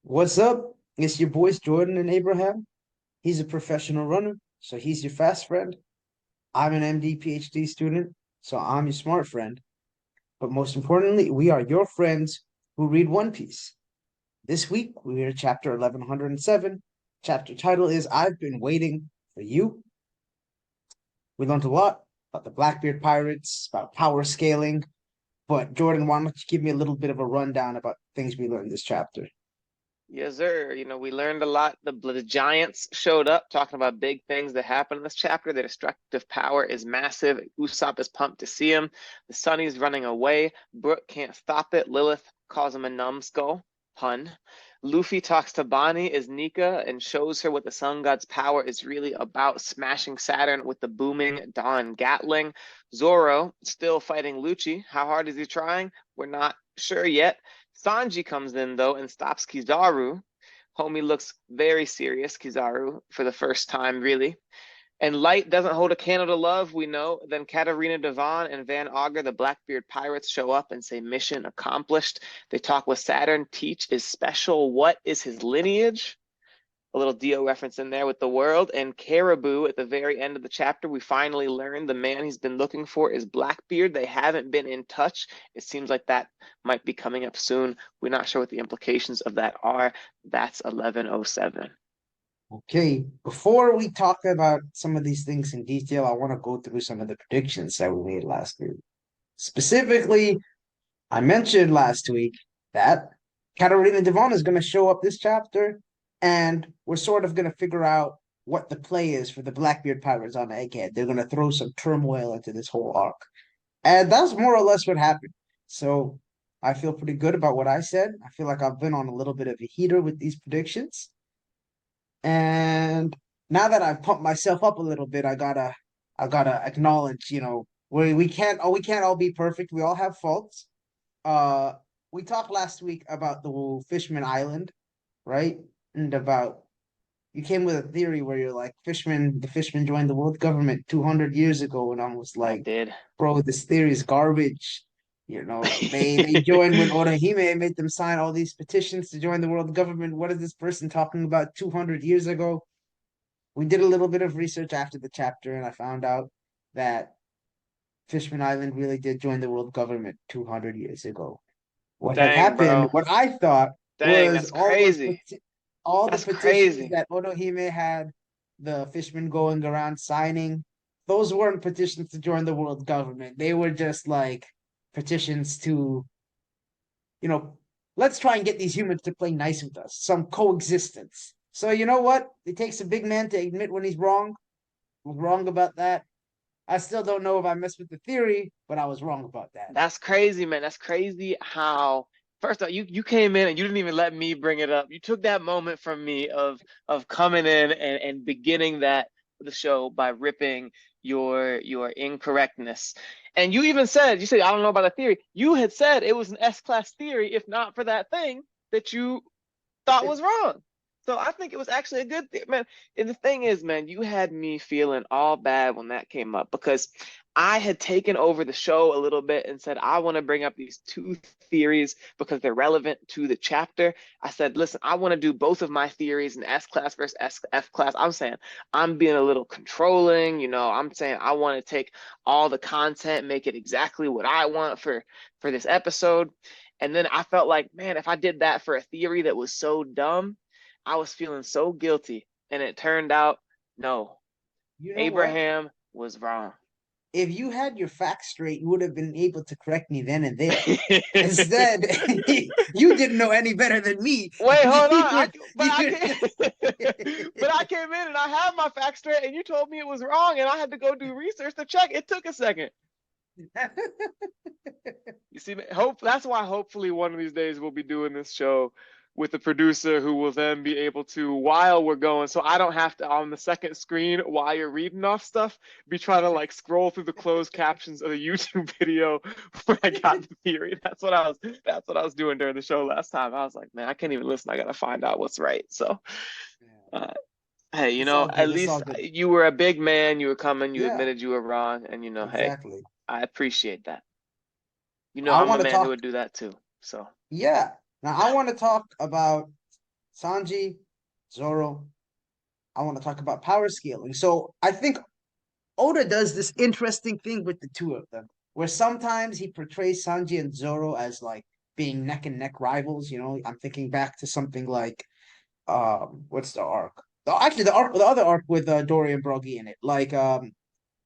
What's up? It's your boys Jordan and Abraham. He's a professional runner, so he's your fast friend. I'm an MD PhD student, so I'm your smart friend. But most importantly, we are your friends who read One Piece. This week, we are chapter 1107. Chapter title is I've Been Waiting for You. We learned a lot about the Blackbeard pirates, about power scaling. But Jordan, why don't you give me a little bit of a rundown about things we learned this chapter? Yes, sir. We learned a lot. The giants showed up talking about big things that happen in this chapter. Their destructive power is massive. Usopp is pumped to see him. The Sunny's running away. Brook can't stop it. Lilith calls him a numbskull. Pun. Luffy talks to Bonnie as Nika and shows her what the Sun God's power is really about, smashing Saturn with the booming Dawn Gatling. Zoro still fighting Lucci. How hard is he trying? We're not sure yet. Sanji comes in though and stops Kizaru. Homie looks very serious, Kizaru, for the first time, really. And Light doesn't hold a candle to love, we know. Then Katarina Devon and Van Augur, the Blackbeard pirates, show up and say, mission accomplished. They talk with Saturn. Teach is special. What is his lineage? A little Dio reference in there with the world. And Caribou at the very end of the chapter, we finally learn the man he's been looking for is Blackbeard. They haven't been in touch. It seems like that might be coming up soon. We're not sure what the implications of that are. That's 1107. Okay, before we talk about some of these things in detail, I want to go through some of the predictions that we made last week. Specifically, I mentioned last week that Katarina Devon is going to show up this chapter, and we're sort of going to figure out what the play is for the Blackbeard Pirates on Egghead. They're going to throw some turmoil into this whole arc. And that's more or less what happened. So I feel pretty good about what I said. I feel like I've been on a little bit of a heater with these predictions. And now that I've pumped myself up a little bit, I gotta acknowledge, we can't all be perfect. We all have faults. Uh, we talked last week about the Fishman Island, right? And about you came with a theory where you're like the fishmen joined the world government 200 years ago, and I was I like, did. bro, this theory is garbage. They joined when Orihime made them sign all these petitions to join the world government. What is this person talking about 200 years ago? We did a little bit of research after the chapter, and I found out that Fishman Island really did join the world government 200 years ago. What had Dang, happened, bro. what I thought Dang, was that's crazy. all the That's petitions crazy. that Onohime had the fishermen going around signing, those weren't petitions to join the world government. They were just like petitions to, you know, let's try and get these humans to play nice with us, some coexistence. So you know what? It takes a big man to admit when he's wrong. I was wrong about that. I still don't know if I messed with the theory, but I was wrong about that. That's crazy, man. That's crazy how first off, you came in and you didn't even let me bring it up. You took that moment from me of coming in and beginning that the show by ripping your incorrectness. And you said, I don't know about a theory. You had said it was an S-class theory, if not for that thing that you thought was wrong. So I think it was actually a good thing, man. And the thing is, man, you had me feeling all bad when that came up because I had taken over the show a little bit and said, I want to bring up these two theories because they're relevant to the chapter. I said, listen, I want to do both of my theories in S class versus F class. I'm saying I'm being a little controlling, I'm saying I want to take all the content, make it exactly what I want for this episode. And then I felt like, man, if I did that for a theory that was so dumb, I was feeling so guilty. And it turned out, no, You know what? Abraham was wrong. If you had your facts straight, you would have been able to correct me then and there. Instead, you didn't know any better than me. Wait, hold on. You were just But I came in and I had my facts straight, and you told me it was wrong, and I had to go do research to check. It took a second. You see, hope that's why hopefully one of these days we'll be doing this show with the producer who will then be able to, while we're going, so I don't have to on the second screen while you're reading off stuff, be trying to like scroll through the closed captions of the YouTube video where I got the theory. That's what I was doing during the show last time. I was like, man, I can't even listen. I gotta find out what's right. So uh, hey, It's all at good. It's all least good. you were a big man. You were coming. You Yeah, admitted you were wrong, and hey, exactly. I appreciate that. I I'm a want to man who talk. would do that too. So Yeah. Now I want to talk about Sanji, Zoro. I want to talk about power scaling. So I think Oda does this interesting thing with the two of them, where sometimes he portrays Sanji and Zoro as like being neck and neck rivals. You know, I'm thinking back to something like what's the arc? Actually, the other arc with Dorian Broggy in it, like uh,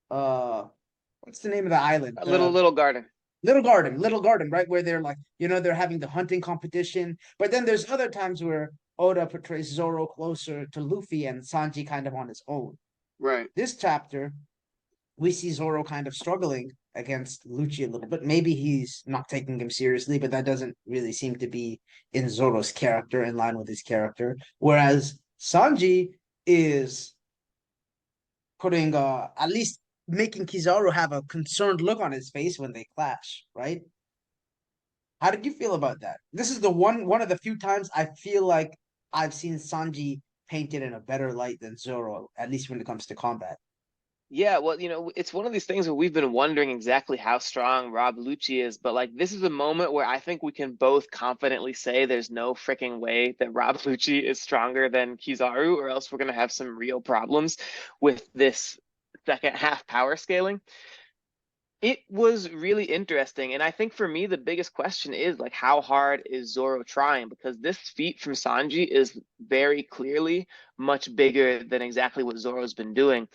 what's the name of the island? A The little garden. Little Garden, right? Where they're like, they're having the hunting competition. But then there's other times where Oda portrays Zoro closer to Luffy and Sanji kind of on his own. Right. This chapter, we see Zoro kind of struggling against Lucci a little bit. Maybe he's not taking him seriously, but that doesn't really seem to be in Zoro's character, in line with his character. Whereas Sanji is putting at least making Kizaru have a concerned look on his face when they clash, right? How did you feel about that? This is the one of the few times I feel like I've seen Sanji painted in a better light than Zoro, at least when it comes to combat. Yeah, well, it's one of these things where we've been wondering exactly how strong Rob Lucci is, but like this is a moment where I think we can both confidently say there's no freaking way that Rob Lucci is stronger than Kizaru, or else we're gonna have some real problems with this second half power scaling. It was really interesting, and I think for me the biggest question is like how hard is Zoro trying? Because this feat from Sanji is very clearly much bigger than exactly what Zoro's been doing.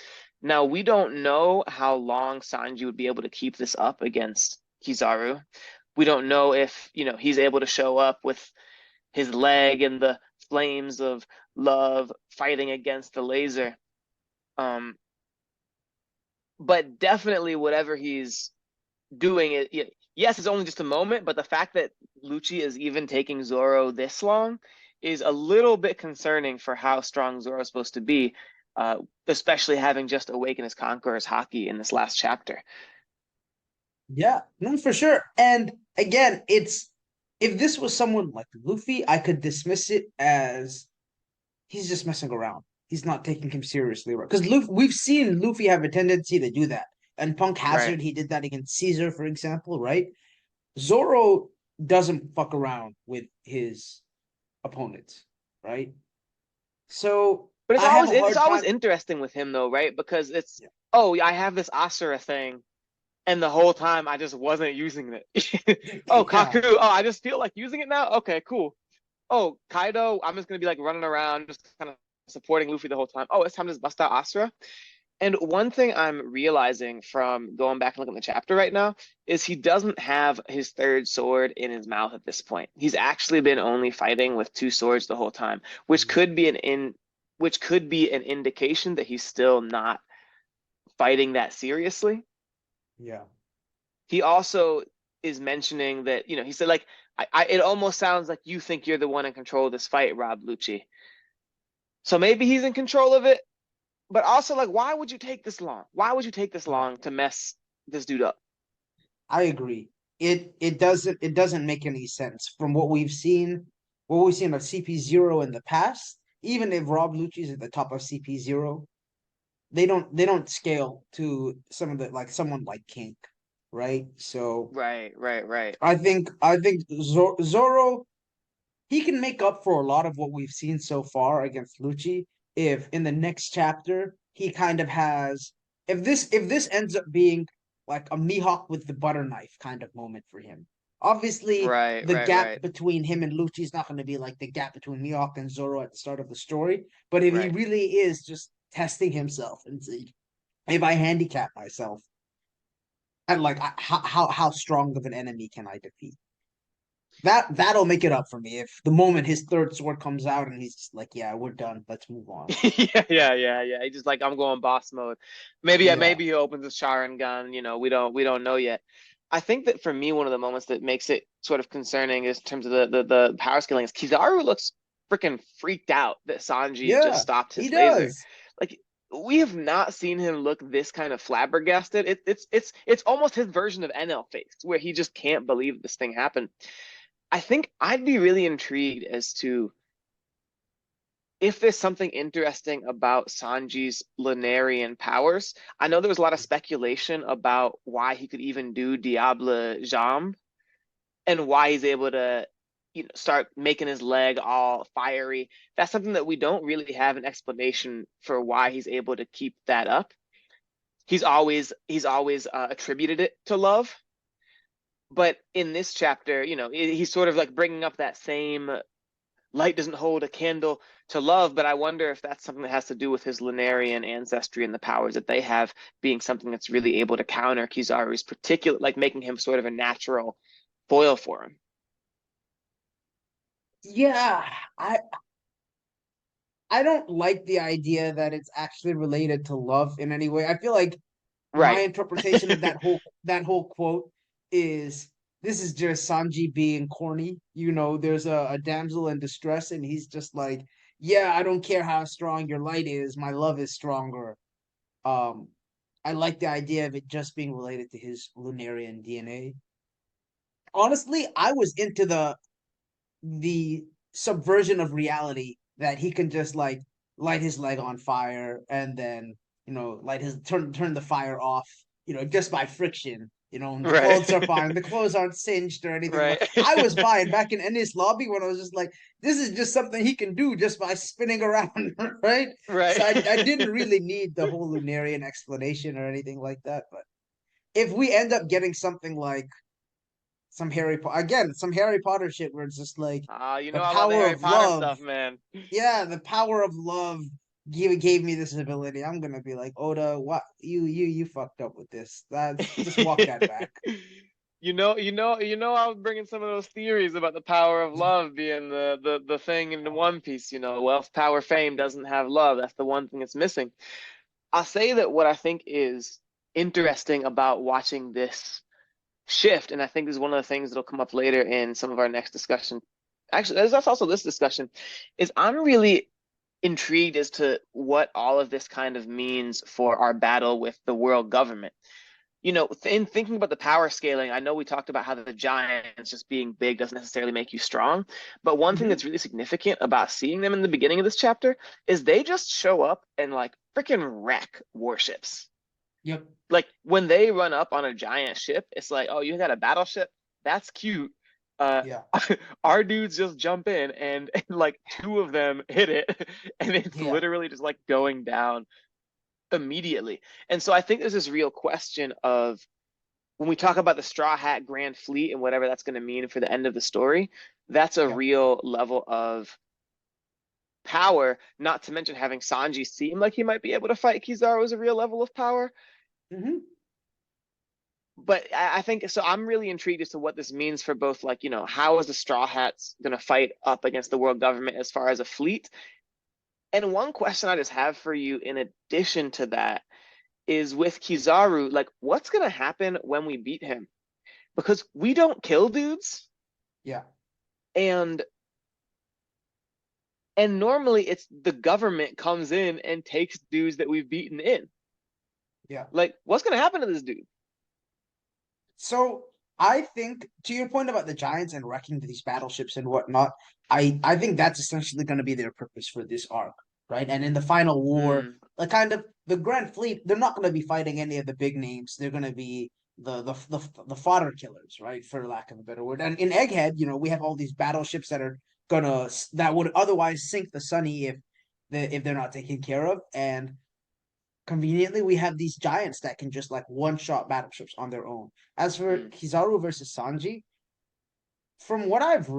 Now, we don't know how long Sanji would be able to keep this up against Kizaru. We don't know if, he's able to show up with his leg and the flames of love fighting against the laser. Um, but definitely whatever he's doing it, yes, it's only just a moment, but the fact that Lucci is even taking Zoro this long is a little bit concerning for how strong Zoro's supposed to be, especially having just awakened his Conqueror's Haki in this last chapter. Yeah, no, for sure. And again, it's if this was someone like Luffy, I could dismiss it as he's just messing around. He's not taking him seriously, right? Because we've seen Luffy have a tendency to do that. And Punk Right. Hazard, he did that against Caesar, for example, right? Zoro doesn't fuck around with his opponents, right? So But I have a it's hard always time. interesting with him though, right? Because it's, Yeah, oh, I have this Asura thing, and the whole time I just wasn't using it. Oh, yeah, Kaku, oh, I just feel like using it now. Okay, cool. Oh, Kaido, I'm just gonna be like running around, just kind of supporting Luffy the whole time. Oh, it's time to just bust out Asura. And one thing I'm realizing from going back and looking at the chapter right now is he doesn't have his third sword in his mouth at this point. He's actually been only fighting with two swords the whole time, which could be an indication that he's still not fighting that seriously. yeah. He also is mentioning that, he said like it almost sounds like you think you're the one in control of this fight, Rob Lucci. So maybe he's in control of it, but also like why would you take this long? Why would you take this Yeah. long to mess this dude up? I agree. It doesn't make any sense from what we've seen of CP0 in the past. Even if Rob Lucci's at the top of CP0, they don't scale to some of the like someone like Kink, right? So Right, right, right. I think Zoro he can make up for a lot of what we've seen so far against Lucci if in the next chapter he kind of has if this ends up being like a Mihawk with the butter knife kind of moment for him. Obviously, Right, the right, gap right, between him and Lucci is not going to be like the gap between Mihawk and Zoro at the start of the story. But if he right. really is just testing himself and see if I handicap myself, and like how strong of an enemy can I defeat? That'll make it up for me if the moment his third sword comes out and he's just like, yeah, we're done. Let's move on. Yeah, yeah, yeah, yeah. He's just like, I'm going boss mode. Maybe, yeah, Yeah. maybe he opens his Sharingan. We don't know yet. I think that for me, one of the moments that makes it sort of concerning is in terms of the power scaling is Kizaru looks freaking freaked out that Sanji just Yeah, stopped he his laser. does. Like we have not seen him look this kind of flabbergasted. It's almost his version of NL face, where he just can't believe this thing happened. I think I'd be really intrigued as to if there's something interesting about Sanji's Lunarian powers. I know there was a lot of speculation about why he could even do Diable Jambe and why he's able to, start making his leg all fiery. That's something that we don't really have an explanation for why he's able to keep that up. He's always attributed it to love, but in this chapter, he's sort of like bringing up that same light doesn't hold a candle to love, but I wonder if that's something that has to do with his Lunarian ancestry and the powers that they have being something that's really able to counter Kizaru's particular, like making him sort of a natural foil for him. Yeah, I I don't like the idea that it's actually related to love in any way. I feel like my Right. interpretation of that whole quote is this is just Sanji being corny. There's a damsel in distress, and he's just like, yeah, I don't care how strong your light is, my love is stronger. Um, I like the idea of it just being related to his Lunarian DNA. Honestly, I was into the subversion of reality that he can just like light his leg on fire and then light his turn the fire off just by friction, and the Right. clothes are fine, the clothes aren't singed or anything. Right. Like, I was fine back in this lobby when I was just like, this is just something he can do just by spinning around. Right. So Right. I didn't really need the whole Lunarian explanation or anything like that. But if we end up getting something like some Harry Potter shit where it's just like the I love the power Harry of Potter love. stuff, man. Yeah, the power of love gave me this ability. I'm gonna be like, Oda, what you fucked up with this. That's just walk that back. I was bringing some of those theories about the power of love being the thing in the One Piece. Wealth, power, fame doesn't have love. That's the one thing it's missing. I'll say that what I think is interesting about watching this shift, and I think this is one of the things that'll come up later in some of our next discussion. Actually, that's also this discussion, is I'm really intrigued as to what all of this kind of means for our battle with the world government. In thinking about the power scaling, I know we talked about how the giants just being big doesn't necessarily make you strong. But one thing Mm-hmm. that's really significant about seeing them in the beginning of this chapter is they just show up and like freaking wreck warships. Yep. Like when they run up on a giant ship, it's like, oh, you got a battleship? That's cute. Uh, Yeah. our dudes just jump in and like two of them hit it, and it's Yeah. literally just like going down immediately. And so I think there's this real question of when we talk about the Straw Hat Grand Fleet and whatever that's going to mean for the end of the story, that's a Yep. real level of power, not to mention having Sanji seem like he might be able to fight Kizaru is a real level of power. Mm-hmm. But I think so. I'm really intrigued as to what this means for both, like, how is the Straw Hats going to fight up against the world government as far as a fleet? And one question I just have for you in addition to that is with Kizaru, like, what's going to happen when we beat him? Because we don't kill dudes, Yeah. and normally it's the government comes in and takes dudes that we've beaten in. Yeah. Like, what's going to happen to this dude? So I think to your point about the giants and wrecking these battleships and whatnot, I think that's essentially going to be their purpose for this arc, right? And in the final war, Mm, like kind of the Grand Fleet, they're not going to be fighting any of the big names. They're going to be the fodder killers, right? For lack of a better word. And in Egghead, we have all these battleships that would otherwise sink the Sunny if they're not taken care of. And conveniently, we have these giants that can just like one shot battleships on their own. As for mm. Kizaru versus Sanji, from what I've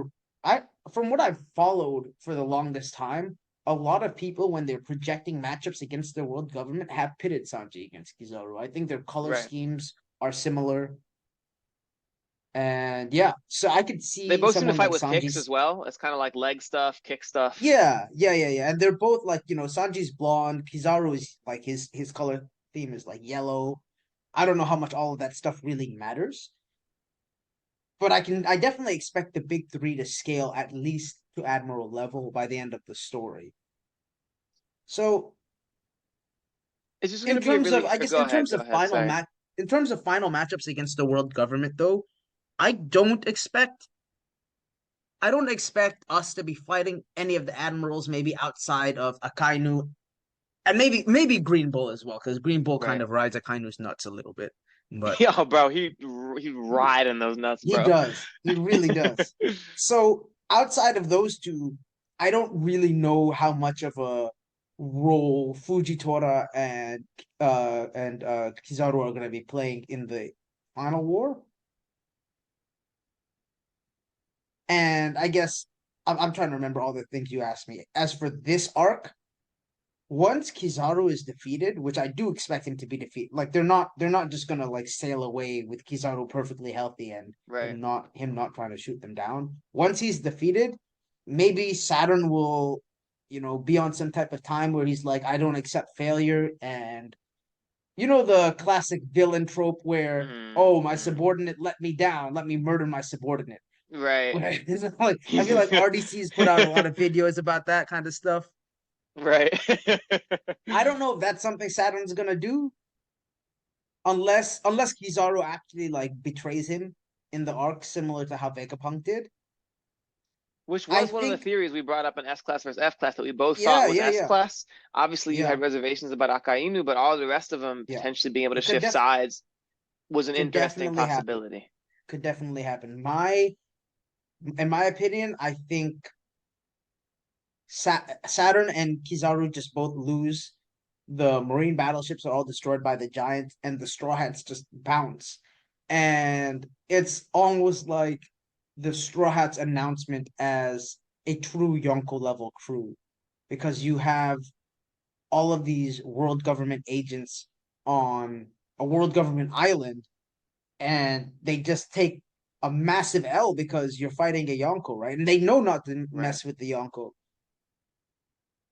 I from what I've followed for the longest time, a lot of people when they're projecting matchups against the world government have pitted Sanji against Kizaru. I think their color Right. schemes are similar. And yeah, so I could They see both seem to someone fight like with kicks as Sanji's. well. It's kind of like leg stuff, kick stuff. Yeah. And they're both like, Sanji's blonde, Kizaru is like his color theme is like yellow. I don't know how much all of that stuff really matters, but I definitely expect the big three to scale at least to Admiral level by the end of the story. So It's just going in to be a terms of really. I guess Go ahead. Go ahead. Sorry. in terms of final matchups against the world government though, I don't expect I don't expect us to be fighting any of the admirals maybe outside of Akainu and maybe Green Bull as well, because Green Bull kind Right. of rides Akainu's nuts a little bit. But Yo, bro, he riding those nuts, he bro. does. He really does. So outside of those two, I don't really know how much of a role Fujitora and Kizaru are going to be playing in the final war. And I guess I'm trying to remember all the things you asked me. As for this arc, once Kizaru is defeated, which I do expect him to be defeated, like they're not just gonna like sail away with Kizaru perfectly healthy and Right. him not trying to shoot them down. Once he's defeated, maybe Saturn will, be on some type of time where he's like, I don't accept failure, and the classic villain trope where, oh, my Mm-hmm. subordinate let me down, let me murder my subordinate. Right. Right? Like, I feel like RDC's put out a lot of videos about that kind of stuff. Right. I don't know if that's something Saturn's gonna do, unless Kizaru actually like betrays him in the arc, similar to how Vegapunk did. Which I was one of the think, theories we brought up in S class versus F class that we both thought yeah, was yeah, S yeah, class. Obviously, you yeah, had reservations about Akainu, but all the rest of them yeah. potentially being able to It could shift def sides was an could interesting definitely happen. possibility. Could definitely happen. In my opinion, I think Saturn and Kizaru just both lose. The marine battleships are all destroyed by the giants, and the Straw Hats just bounce. And it's almost like the Straw Hats announcement as a true Yonko level crew, because you have all of these world government agents on a world government island, and they just take a massive L because you're fighting a Yonko, right? And they know not to Right. mess with the Yonko.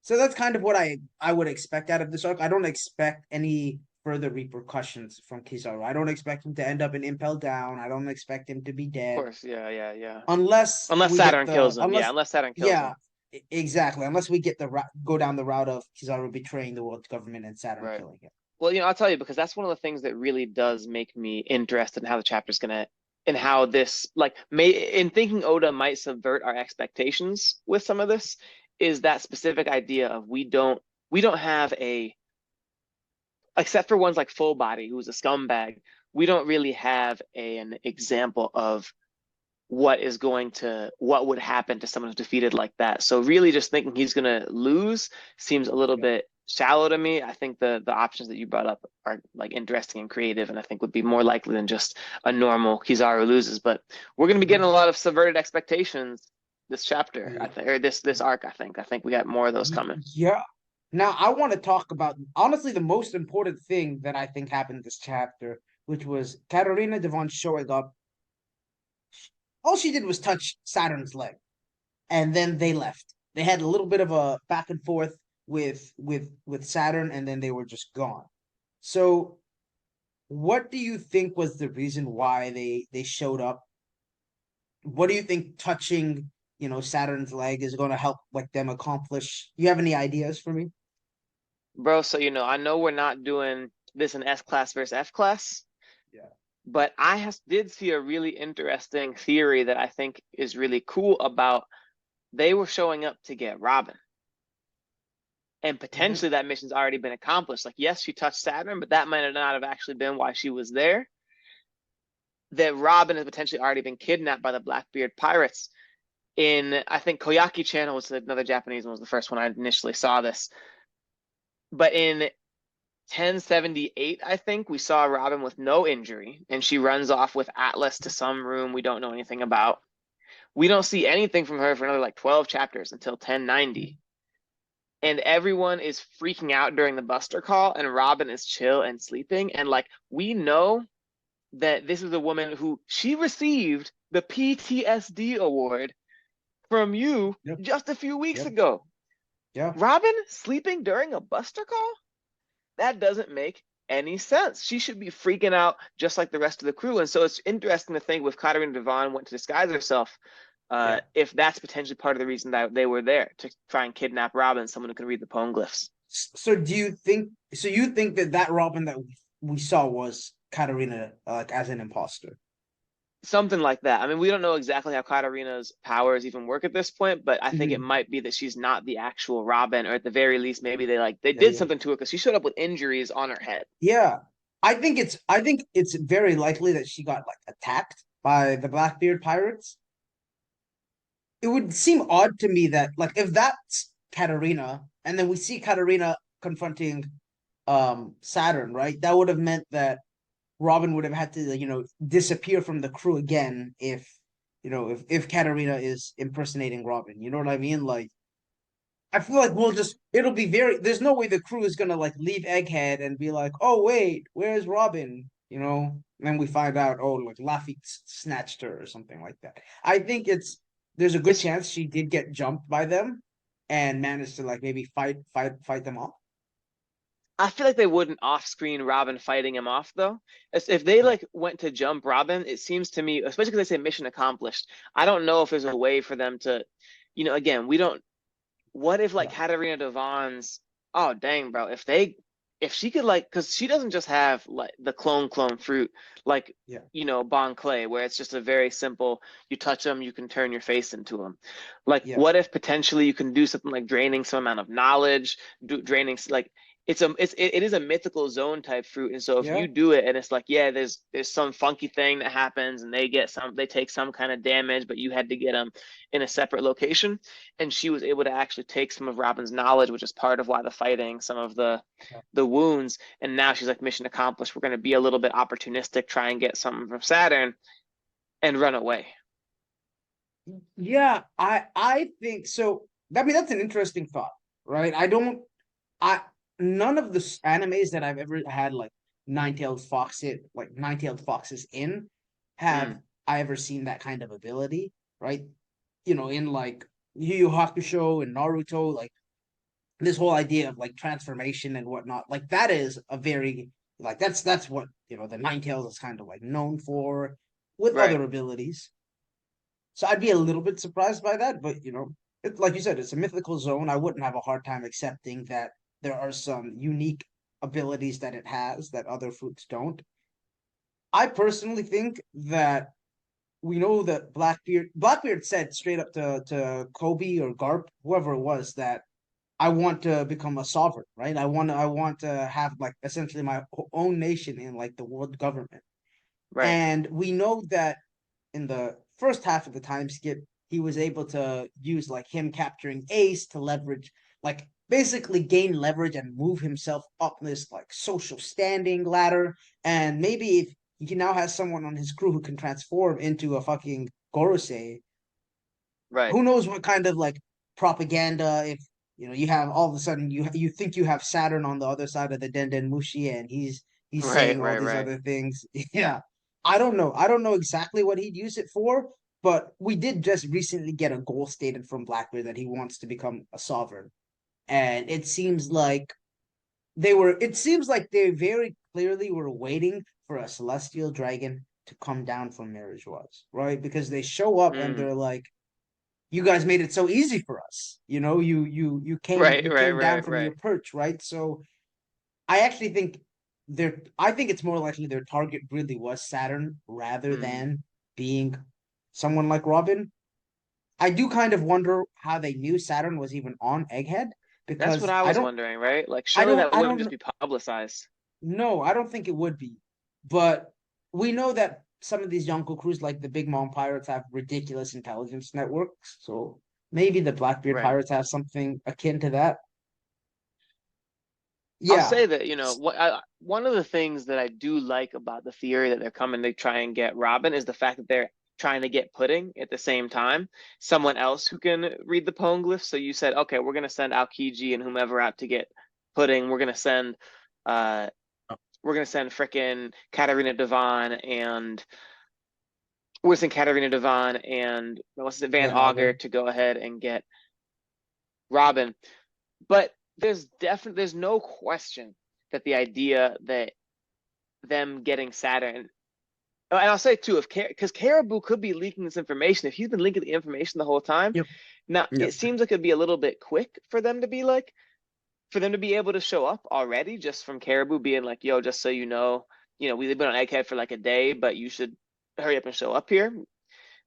So that's kind of what I would expect out of this arc. I don't expect any further repercussions from Kizaru. I don't expect him to end up in Impel Down. I don't expect him to be Of dead course. Yeah. Yeah. Yeah. unless Unless we get Saturn the kills him. Yeah. unless Unless Saturn kills yeah, him. exactly, unless we get the go down the route of Kizaru betraying the world government and Saturn Right. killing him. Well, I'll tell you because that's one of the things that really does make me interested in how the chapter's gonna and how this like may in thinking Oda might subvert our expectations with some of this is that specific idea of we don't have a except for ones like Full Body who's a scumbag, we don't really have an example of what would happen to someone who's defeated like that. So really just thinking he's gonna lose seems a little Yep. bit shallow to me. I think the options that you brought up are like interesting and creative, and I think would be more likely than just a normal Kizaru loses. But we're gonna be getting a lot of subverted expectations this chapter, I Yeah. think, or this arc. I think we got more of those coming. Yeah. Now I want to talk about honestly the most important thing that I think happened this chapter, which was Katarina Devon showing up. All she did was touch Saturn's leg, and then they left. They had a little bit of a back and forth with Saturn, and then they were just gone. So, what do you think was the reason why they showed up? What do you think touching, Saturn's leg is going to help like them accomplish? You have any ideas for me? Bro, so I know we're not doing this in S class versus F class, Yeah. but did see a really interesting theory that I think is really cool about they were showing up to get Robin. And Mm-hmm. potentially that mission's already been accomplished. Like, yes, she touched Saturn, but that might not have actually been why she was there. That Robin has potentially already been kidnapped by the Blackbeard pirates. I think Koyaki Channel was another Japanese one, was the first one I initially saw this. But in 1078, I think, we saw Robin with no injury, and she runs off with Atlas to some room we don't know anything about. We don't see anything from her for another like 12 chapters until 1090. And everyone is freaking out during the Buster call, and Robin is chill and sleeping. And like, we know that this is a woman who she received the PTSD award from you Yep. just a few weeks Yep. ago. Yeah. Robin sleeping during a Buster call? That doesn't make any sense. She should be freaking out just like the rest of the crew. And so it's interesting to think with Katarina Devon went to disguise herself, Yeah. if that's potentially part of the reason that they were there to try and kidnap Robin, someone who can read the poneglyphs. So do you think? So you think that Robin that we saw was Katarina, like as an imposter? Something like that. I mean, we don't know exactly how Katarina's powers even work at this point, but I think it Mm-hmm. might be that she's not the actual Robin, or at the very least, maybe they Yeah. did Yeah. something to her because she showed up with injuries on her head. Yeah. I think it's very likely that she got like attacked by the Blackbeard pirates. it would seem odd to me that like if that's Katarina, and then we see Katarina confronting Saturn, right? That would have meant that Robin would have had to, disappear from the crew again if, if Katarina is impersonating Robin. You know what I mean? Like, I feel like it'll be there's no way the crew is gonna like leave Egghead and be like, oh, wait, where's Robin? And then we find out, oh, like Lafitte snatched her or something like that. I think there's a good It's chance she did get jumped by them and managed to like maybe fight them off. I feel like they wouldn't off-screen Robin fighting him off though. If they Yeah. like went to jump Robin, it seems to me, especially because they say mission accomplished. I don't know if there's a way for them to, again, we don't. What if like Yeah. Katarina Devon's? Oh dang, bro! If she could like, because she doesn't just have like the clone fruit, like Yeah. Bon Clay, where it's just a very simple. You touch them, you can turn your face into them. Like, Yeah. what if potentially you can do something like draining some amount of knowledge, draining like it is a mythical zone type fruit, and so if Yeah. you do it and it's like, yeah, there's some funky thing that happens and they take some kind of damage, but you had to get them in a separate location, and she was able to actually take some of Robin's knowledge, which is part of why the fighting, some of the wounds, and now she's like, mission accomplished. We're going to be a little bit opportunistic, try and get something from Saturn and run away. Yeah, I think so. I mean, that's an interesting thought, right? I none of the animes that I've ever had like nine-tailed foxes in have Mm, I ever seen that kind of ability, right? In like Yu Yu Hakusho and Naruto, like this whole idea of like transformation and whatnot, like that is a very like that's what the nine-tails is kind of like known for with right. other abilities. So I'd be a little bit surprised by that, but like you said, it's a mythical zone. I wouldn't have a hard time accepting that there are some unique abilities that it has that other fruits don't. I personally think that we know that Blackbeard said straight up to Kobe or Garp, whoever it was, that I want to become a sovereign, right? I want to have like essentially my own nation in like the world government. Right. And we know that in the first half of the time skip, he was able to use like him capturing Ace to leverage, like basically gain leverage and move himself up this like social standing ladder. And maybe if he now has someone on his crew who can transform into a fucking Gorosei, Right. who knows what kind of like propaganda if you have all of a sudden you think you have Saturn on the other side of the Denden Mushi and he's Right. saying all Right. these Right. other things. Yeah. I don't know exactly what he'd use it for, but we did just recently get a goal stated from Blackbeard that he wants to become a sovereign. And it seems like they very clearly were waiting for a celestial dragon to come down from Marriage was, right? Because they show up and Mm, they're like, you guys made it so easy for us. You came right. you Right. came down Right. from your Right. perch, right? So I actually think I think it's more likely their target really was Saturn rather Mm. than being someone like Robin. I do kind of wonder how they knew Saturn was even on Egghead That's what because I I was don't wondering, right? Like, I surely don't that I wouldn't don't just be publicized. no, I don't think it would be. But we know that some of these Yonko crews, like the Big Mom pirates, have ridiculous intelligence networks. So maybe the Blackbeard Right. pirates have something akin to that. I'll Yeah. say that, one of the things that I do like about the theory that they're coming to try and get Robin is the fact that they're trying to get Pudding at the same time, someone else who can read the poneglyphs. So you said, okay, we're gonna send Aokiji and whomever out to get Pudding. Uh we're gonna send frickin' Katarina Devon and what's it, Van Van Auger. Auger to go ahead and get Robin. But there's no question that the idea that them getting Saturn. And I'll say too, if because Caribou could be leaking this information, if he's been leaking the information the whole time, Yep. now it Yep. seems like it'd be a little bit quick for them to be able to show up already, just from Caribou being like, "Yo, just so you know, we've been on Egghead for like a day, but you should hurry up and show up here."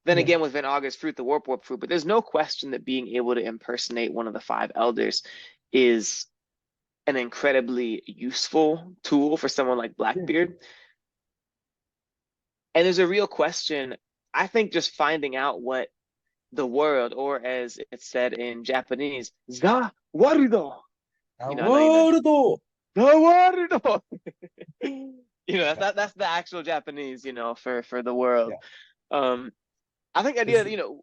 Then Yeah. again, with Van Augur's fruit, the warp fruit, but there's no question that being able to impersonate one of the five elders is an incredibly useful tool for someone like Yeah. Blackbeard. And there's a real question. I think just finding out what the world, or as it's said in Japanese, "za warudo." Like Awardo. the warudo. That's the actual Japanese, for the world. Yeah. Um, I think the idea It's that,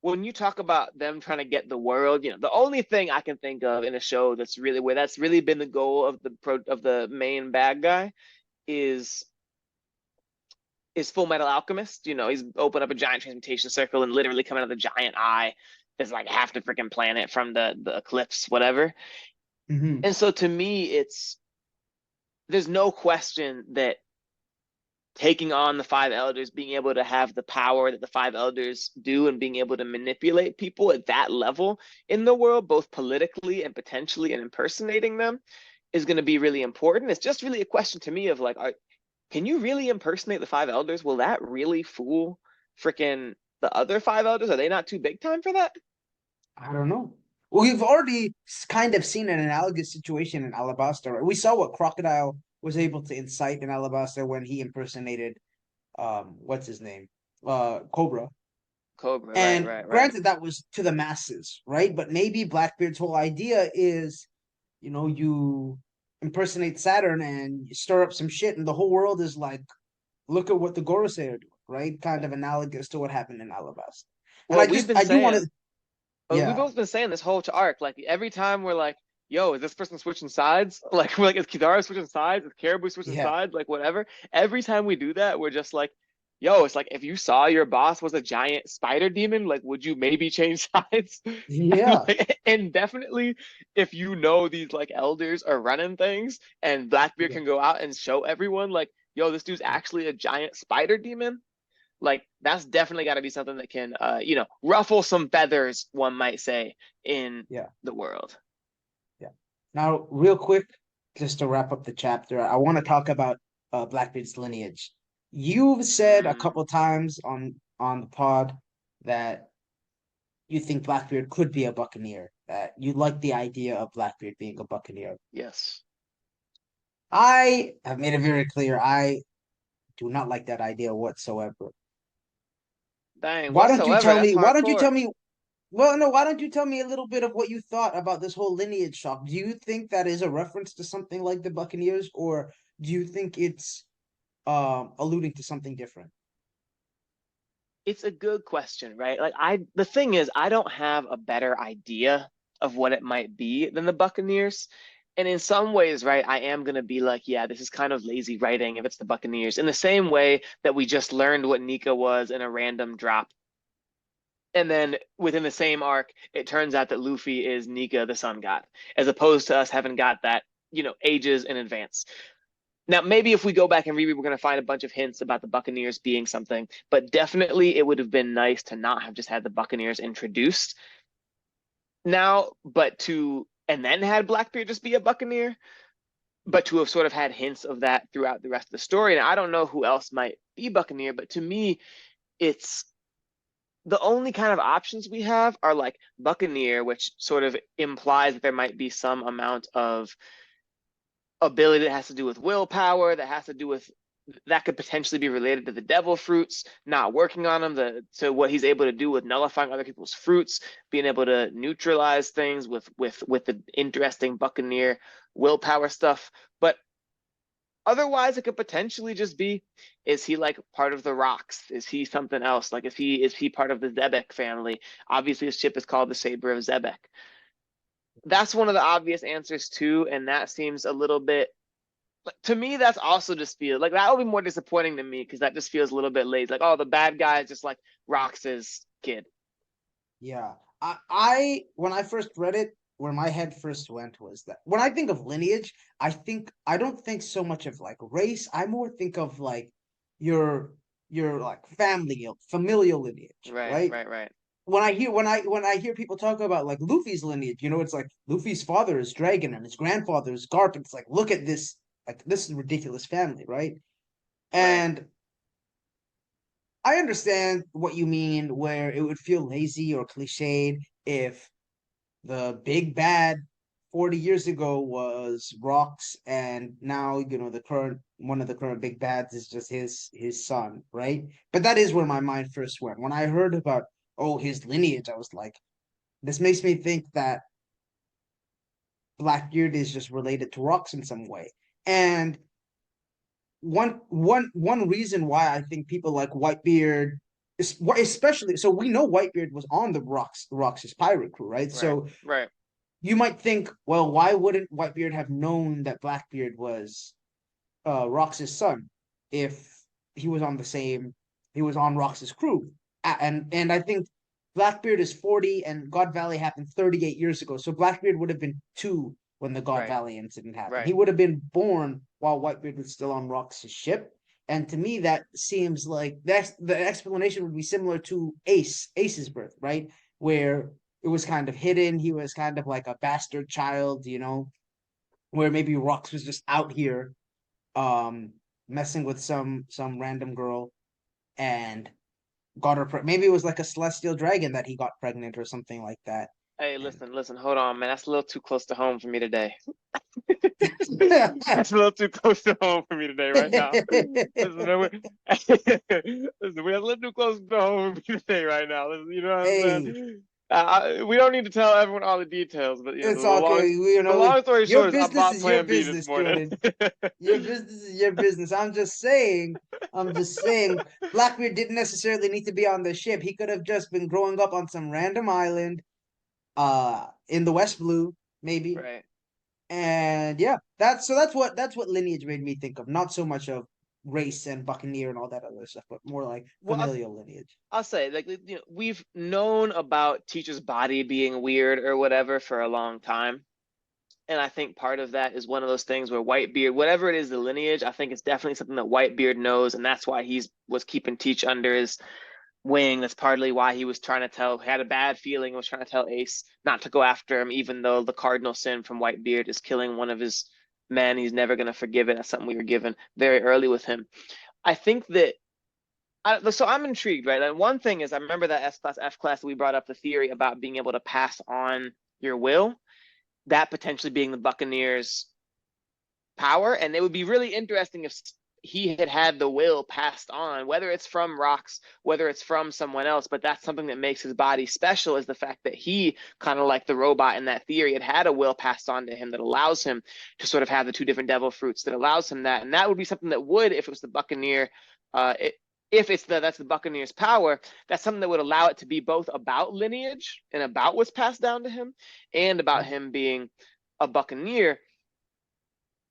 when you talk about them trying to get the world, the only thing I can think of in a show that's really where that's really been the goal of the main bad guy is Full Metal Alchemist. He's opened up a giant transmutation circle and literally coming out of the giant eye is like half the freaking planet from the eclipse, whatever. mhm. And so to me, there's no question that taking on the five elders, being able to have the power that the five elders do, and being able to manipulate people at that level in the world, both politically and potentially and impersonating them, is going to be really important. It's just really a question to me of like, can you really impersonate the five elders? Will that really fool freaking the other five elders? Are they not too big time for that? I don't know. Well, we've already kind of seen an analogous situation in Alabasta, right? We saw what Crocodile was able to incite in Alabasta when he impersonated what's his name? Cobra. Cobra, right, And right, right. granted that was to the masses, right? But maybe Blackbeard's whole idea is, you impersonate Saturn and you stir up some shit and the whole world is like, look at what the Gorosei are doing, right? Kind of analogous to what happened in Alabasta. And Well, we've been I do want saying, to, we've yeah, both been saying this whole arc, like every time we're like, yo, is this person switching sides? Like, we're like, is Kizaru switching sides? Is Caribou switching yeah, sides? Like, whatever. Every time we do that, we're just like, yo, it's like if you saw your boss was a giant spider demon, like, would you maybe change sides? And, yeah, and definitely, if these like elders are running things, and Blackbeard yeah. can go out and show everyone, like, yo, this dude's actually a giant spider demon. Like that's definitely got to be something that can, ruffle some feathers, one might say, in Yeah. the world. Yeah. Now, real quick, just to wrap up the chapter, I want to talk about Blackbeard's lineage. You've said a Mm, couple times on the pod that you think Blackbeard could be a Buccaneer, that you like the idea of Blackbeard being a Buccaneer. yes. I have made it very clear I do not like that idea whatsoever. Dang. Why don't you Whatsoever. tell That's me? Why don't you hardcore. tell me? Well, no, why don't you tell me a little bit of what you thought about this whole lineage shop? Do you think that is a reference to something like the Buccaneers, or do you think it's alluding to something different? It's a good question, right? Like the thing is, I don't have a better idea of what it might be than the Buccaneers. And in some ways, right, I am going to be like, yeah, this is kind of lazy writing if it's the Buccaneers, in the same way that we just learned what Nika was in a random drop. And then within the same arc, it turns out that Luffy is Nika, the sun god, as opposed to us having got that, ages in advance. Now, maybe if we go back and reread, we're going to find a bunch of hints about the Buccaneers being something, but definitely it would have been nice to not have just had the Buccaneers introduced now, and then had Blackbeard just be a Buccaneer, but to have sort of had hints of that throughout the rest of the story. And I don't know who else might be Buccaneer, but to me, it's the only kind of options we have are like Buccaneer, which sort of implies that there might be some amount of ability that has to do with willpower, that could potentially be related to the devil fruits, not working on them, to what he's able to do with nullifying other people's fruits, being able to neutralize things with the interesting Buccaneer willpower stuff. But otherwise, it could potentially just be: is he like part of the rocks? Is he something else? Like, is he part of the Zebek family? Obviously, his ship is called the Saber of Zebek. That's one of the obvious answers too, and that seems a little bit, to me. That's also just feel like that would be more disappointing to me, because that just feels a little bit lazy. Like, oh, the bad guy is just like Rox's kid. Yeah. I when I first read it, where my head first went was that when I think of lineage, I don't think so much of like race. I more think of like your like familial lineage, Right, right? right, right, When I hear people talk about like Luffy's lineage, it's like Luffy's father is Dragon and his grandfather is Garp. It's like, look at this, like this is a ridiculous family, right? right. And I understand what you mean, where it would feel lazy or cliched if the big bad 40 years ago was Rocks, and now the current one of the current big bads is just his son, right? But that is where my mind first went when I heard about oh, his lineage, I was like, this makes me think that Blackbeard is just related to rocks in some way. And one reason why I think people like Whitebeard, especially, so we know Whitebeard was on the Rox's pirate crew, right? Right, So right, you might think, well, why wouldn't Whitebeard have known that Blackbeard was Rox's son if he was on the same he was on Rox's crew? And I think Blackbeard is 40 and God Valley happened 38 years ago. So Blackbeard would have been 2 when the God right, Valley incident happened. right. He would have been born while Whitebeard was still on Rox's ship. And to me, that seems like the explanation would be similar to Ace's birth, right? Where it was kind of hidden. He was kind of like a bastard child, where maybe Rox was just out here um messing with some random girl and got her maybe it was like a celestial dragon that he got pregnant or something like that. Hey, And listen, hold on, man. That's a little too close to home for me today. That's a little too close to home for me today, right now. Listen, man, we're a little too close to home for me today, right now. Listen, you know what I'm Hey, saying? We don't need to tell everyone all the details, but it's all good. the long story Your short is I business bought is your Plan B this business, morning. Jordan. Your business is your business. I'm just saying, Blackbeard didn't necessarily need to be on the ship. He could have just been growing up on some random island, in the West Blue, maybe. Right. And yeah, that's what lineage made me think of. Not so much of race and Buccaneer and all that other stuff, but more like Well, familial lineage. I'll say, like, we've known about Teacher's body being weird or whatever for a long time. And I think part of that is one of those things where Whitebeard, whatever it is, the lineage, I think it's definitely something that Whitebeard knows, and that's why he was keeping Teach under his wing. That's partly why he was trying to had a bad feeling, was trying to tell Ace not to go after him, even though the cardinal sin from Whitebeard is killing one of his men. He's never going to forgive it. That's something we were given very early with him. I think that so I'm intrigued, right? And one thing is, I remember that F class we brought up the theory about being able to pass on your will, that potentially being the Buccaneers' power. And it would be really interesting if he had the will passed on, whether it's from Rox, whether it's from someone else. But that's something that makes his body special, is the fact that he, kind of like the robot in that theory, had a will passed on to him that allows him to sort of have the 2 different devil fruits, that allows him that. And that would be something that would, if it was the Buccaneer, if that's the Buccaneers' power, that's something that would allow it to be both about lineage and about what's passed down to him, and about him being a Buccaneer.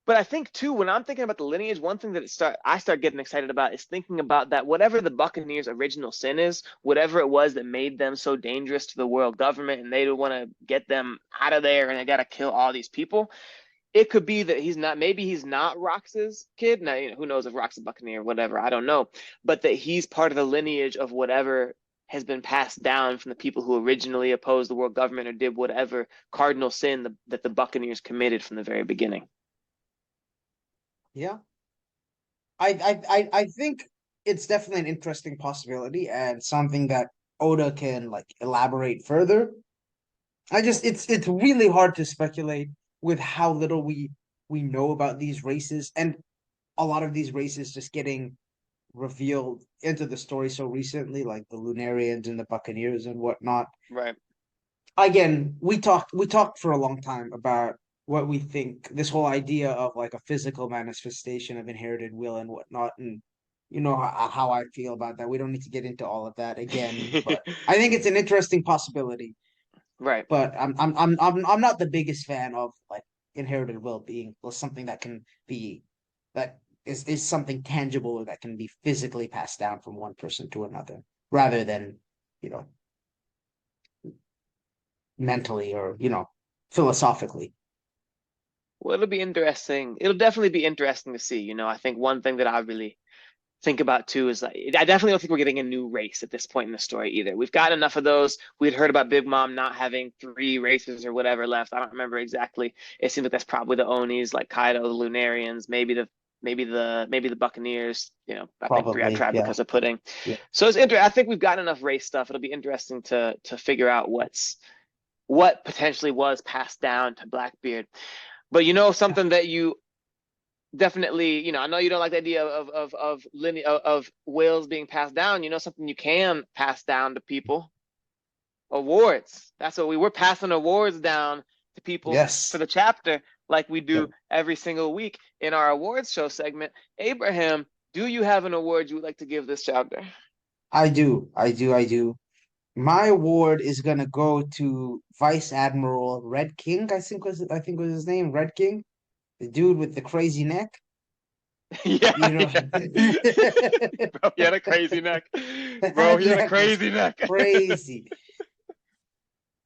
But I think too, when I'm thinking about the lineage, one thing that I start getting excited about is thinking about that whatever the Buccaneers' original sin is, whatever it was that made them so dangerous to the world government, and they want to get them out of there, and they got to kill all these people. It could be that maybe he's not Rox's kid. Now, who knows if Rox's a Buccaneer or whatever, I don't know. But that he's part of the lineage of whatever has been passed down from the people who originally opposed the world government or did whatever cardinal sin that the Buccaneers committed from the very beginning. Yeah. I think it's definitely an interesting possibility and something that Oda can like elaborate further. It's really hard to speculate with how little we know about these races, and a lot of these races just getting revealed into the story so recently, like the Lunarians and the Buccaneers and whatnot. Right. Again, we talked for a long time about what we think, this whole idea of like a physical manifestation of inherited will and whatnot, and you know how I feel about that. We don't need to get into all of that again, but I think it's an interesting possibility. Right. But I'm not the biggest fan of like inherited will being something that can be that is something tangible or that can be physically passed down from one person to another, rather than you know mentally or philosophically. Well, it'll be interesting. It'll definitely be interesting to see. I think one thing that I really think about too is, like, I definitely don't think we're getting a new race at this point in the story either. We've got enough of those. We'd heard about Big Mom not having 3 races or whatever left. I don't remember exactly. It seems like that's probably the Onis, like Kaido, the Lunarians, maybe the Buccaneers. I think 3-eyed Probably, tribe yeah. because of pudding. Yeah. So it's interesting. I think we've got enough race stuff. It'll be interesting to figure out what potentially was passed down to Blackbeard. But something that you definitely, I know you don't like the idea of wills being passed down. Something you can pass down to people. awards. That's what we're passing awards down to people for Yes. the chapter, like we Yeah. do every single week in our awards show segment. Abraham, do you have an award you would like to give this chapter? I do. I do. I do. My award is gonna go to Vice Admiral Red King, I think was his name, Red King, the dude with the crazy neck. Yeah, You know, yeah. Bro, he had a crazy neck. Bro, that he had a neck was crazy neck. crazy.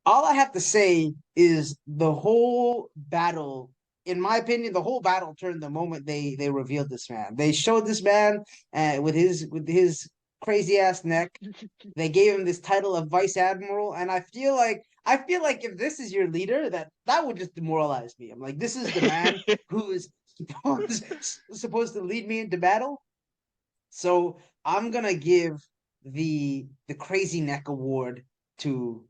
All I have to say is the whole battle, in my opinion, the whole battle turned the moment they revealed this man. They showed this man with his crazy ass neck. They gave him this title of vice admiral, and I feel like if this is your leader, that would just demoralize me. I'm like, this is the man who is supposed to lead me into battle. So I'm gonna give the crazy neck award to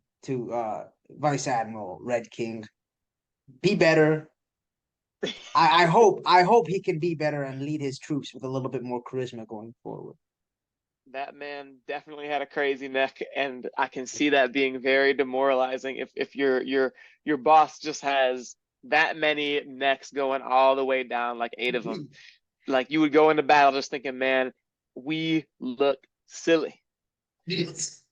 Vice Admiral Red King. Be better. I hope he can be better and lead his troops with a little bit more charisma going forward. That man definitely had a crazy neck, and I can see that being very demoralizing if your boss just has that many necks going all the way down, like 8 of them. Like you would go into battle just thinking, man, we look silly. Yes.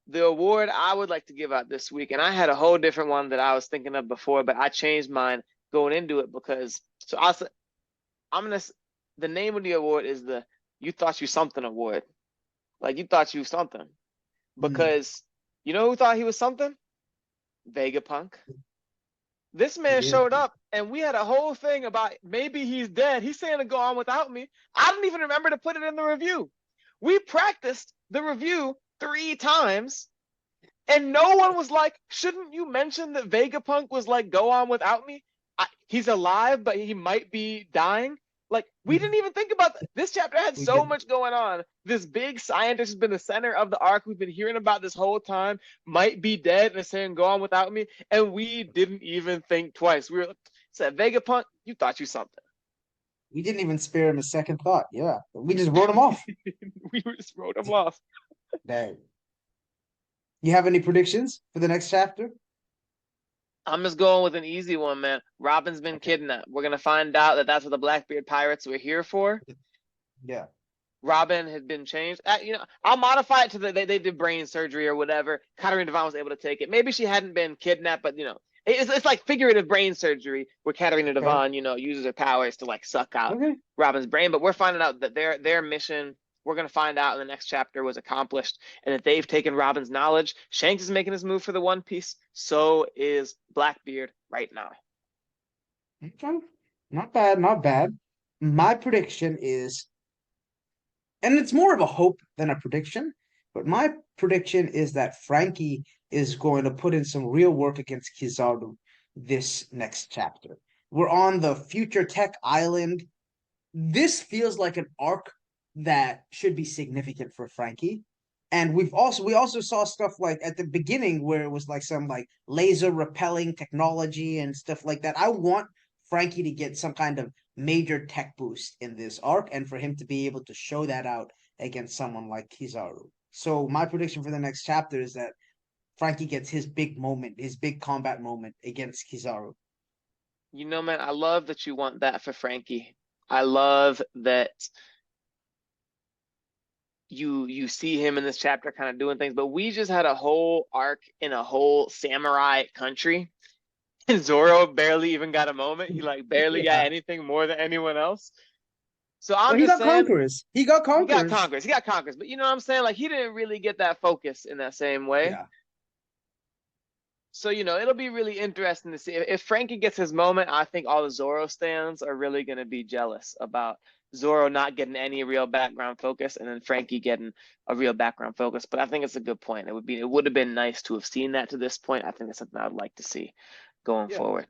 The award I would like to give out this week, and I had a whole different one that I was thinking of before, but I changed mine going into it because I'm gonna the name of the award is the You Thought You Something Award. Like you thought you something. Mm, Because you know who thought he was something? Vegapunk. This he man did. showed up and we had a whole thing about maybe he's dead. He's saying to go on without me. I didn't even remember to put it in the review. We practiced the review 3 times and no one was like, shouldn't you mention that Vegapunk was like, go on without me? He's alive, but he might be dying. Like, we didn't even think about that. This chapter had We so did. much going on. This big scientist has been the center of the arc. We've been hearing about this whole time, might be dead, and saying, go on without me. And we didn't even think twice. We were said, Vegapunk, you thought you something. We didn't even spare him a second thought. Yeah, we just wrote him off. We just wrote him off. Dang. You have any predictions for the next chapter? I'm just going with an easy one, man. Robin's been Okay. kidnapped. We're gonna find out that that's what the Blackbeard pirates were here for. Yeah. Robin had been changed. I'll modify it to they did brain surgery or whatever. Katarina Devon was able to take it. Maybe she hadn't been kidnapped, but it's like figurative brain surgery where Katarina Okay. Devon, uses her powers to like suck out Okay. Robin's brain. But we're finding out that their mission, we're gonna find out in the next chapter, was accomplished, and that they've taken Robin's knowledge. Shanks is making his move for the One Piece. So is Blackbeard right now. Okay. Not bad. Not bad. My prediction is, and it's more of a hope than a prediction, but my prediction is that Frankie is going to put in some real work against Kizaru this next chapter. We're on the future tech island. This feels like an arc that should be significant for Frankie. And we also saw stuff like at the beginning where it was like some like laser repelling technology and stuff like that. I want Frankie to get some kind of major tech boost in this arc and for him to be able to show that out against someone like Kizaru. So my prediction for the next chapter is that Frankie gets his big moment, his big combat moment against Kizaru. Man, I love that you want that for Frankie. I love that you see him in this chapter kind of doing things, but we just had a whole arc in a whole samurai country. And Zoro barely even got a moment. He like barely got Yeah. anything more than anyone else. So Well, I'm he just got saying conquerors. He got he got conquerors. conquers. He got conquers. But you know what I'm saying? Like he didn't really get that focus in that same way. Yeah. So, it'll be really interesting to see. If Frankie gets his moment, I think all the Zoro stands are really going to be jealous about Zoro not getting any real background focus and then Frankie getting a real background focus. But I think it's a good point. It would have been nice to have seen that to this point. I think that's something I'd like to see going Yeah. forward.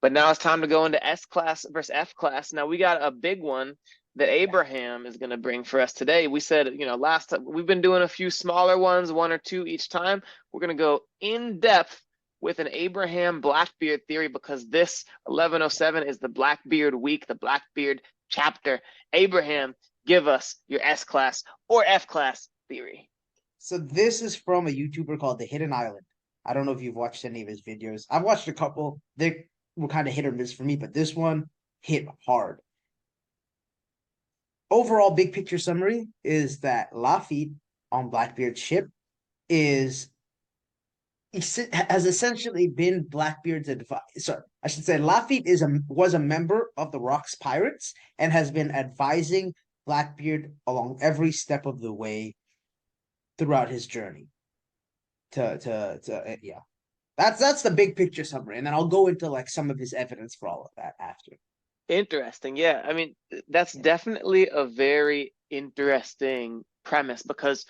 But now it's time to go into S class versus F class. Now we got a big one that Abraham is going to bring for us today. We said, last time we've been doing a few smaller ones, 1 or 2 each time. We're going to go in depth with an Abraham Blackbeard theory because this 1107 is the Blackbeard week, the Blackbeard chapter. Abraham, give us your S class or F class theory. So this is from a YouTuber called The Hidden Island. I don't know if you've watched any of his videos. I've watched a couple. They were kind of hit or miss for me, but this one hit hard. Overall, big picture summary is that Lafitte on Blackbeard's ship is has essentially been Blackbeard's advice. Sorry, I should say Lafitte was a member of the Rock's Pirates and has been advising Blackbeard along every step of the way throughout his journey. Yeah, that's the big picture summary, and then I'll go into like some of his evidence for all of that after. Interesting. Yeah. I mean, that's Yeah, definitely a very interesting premise because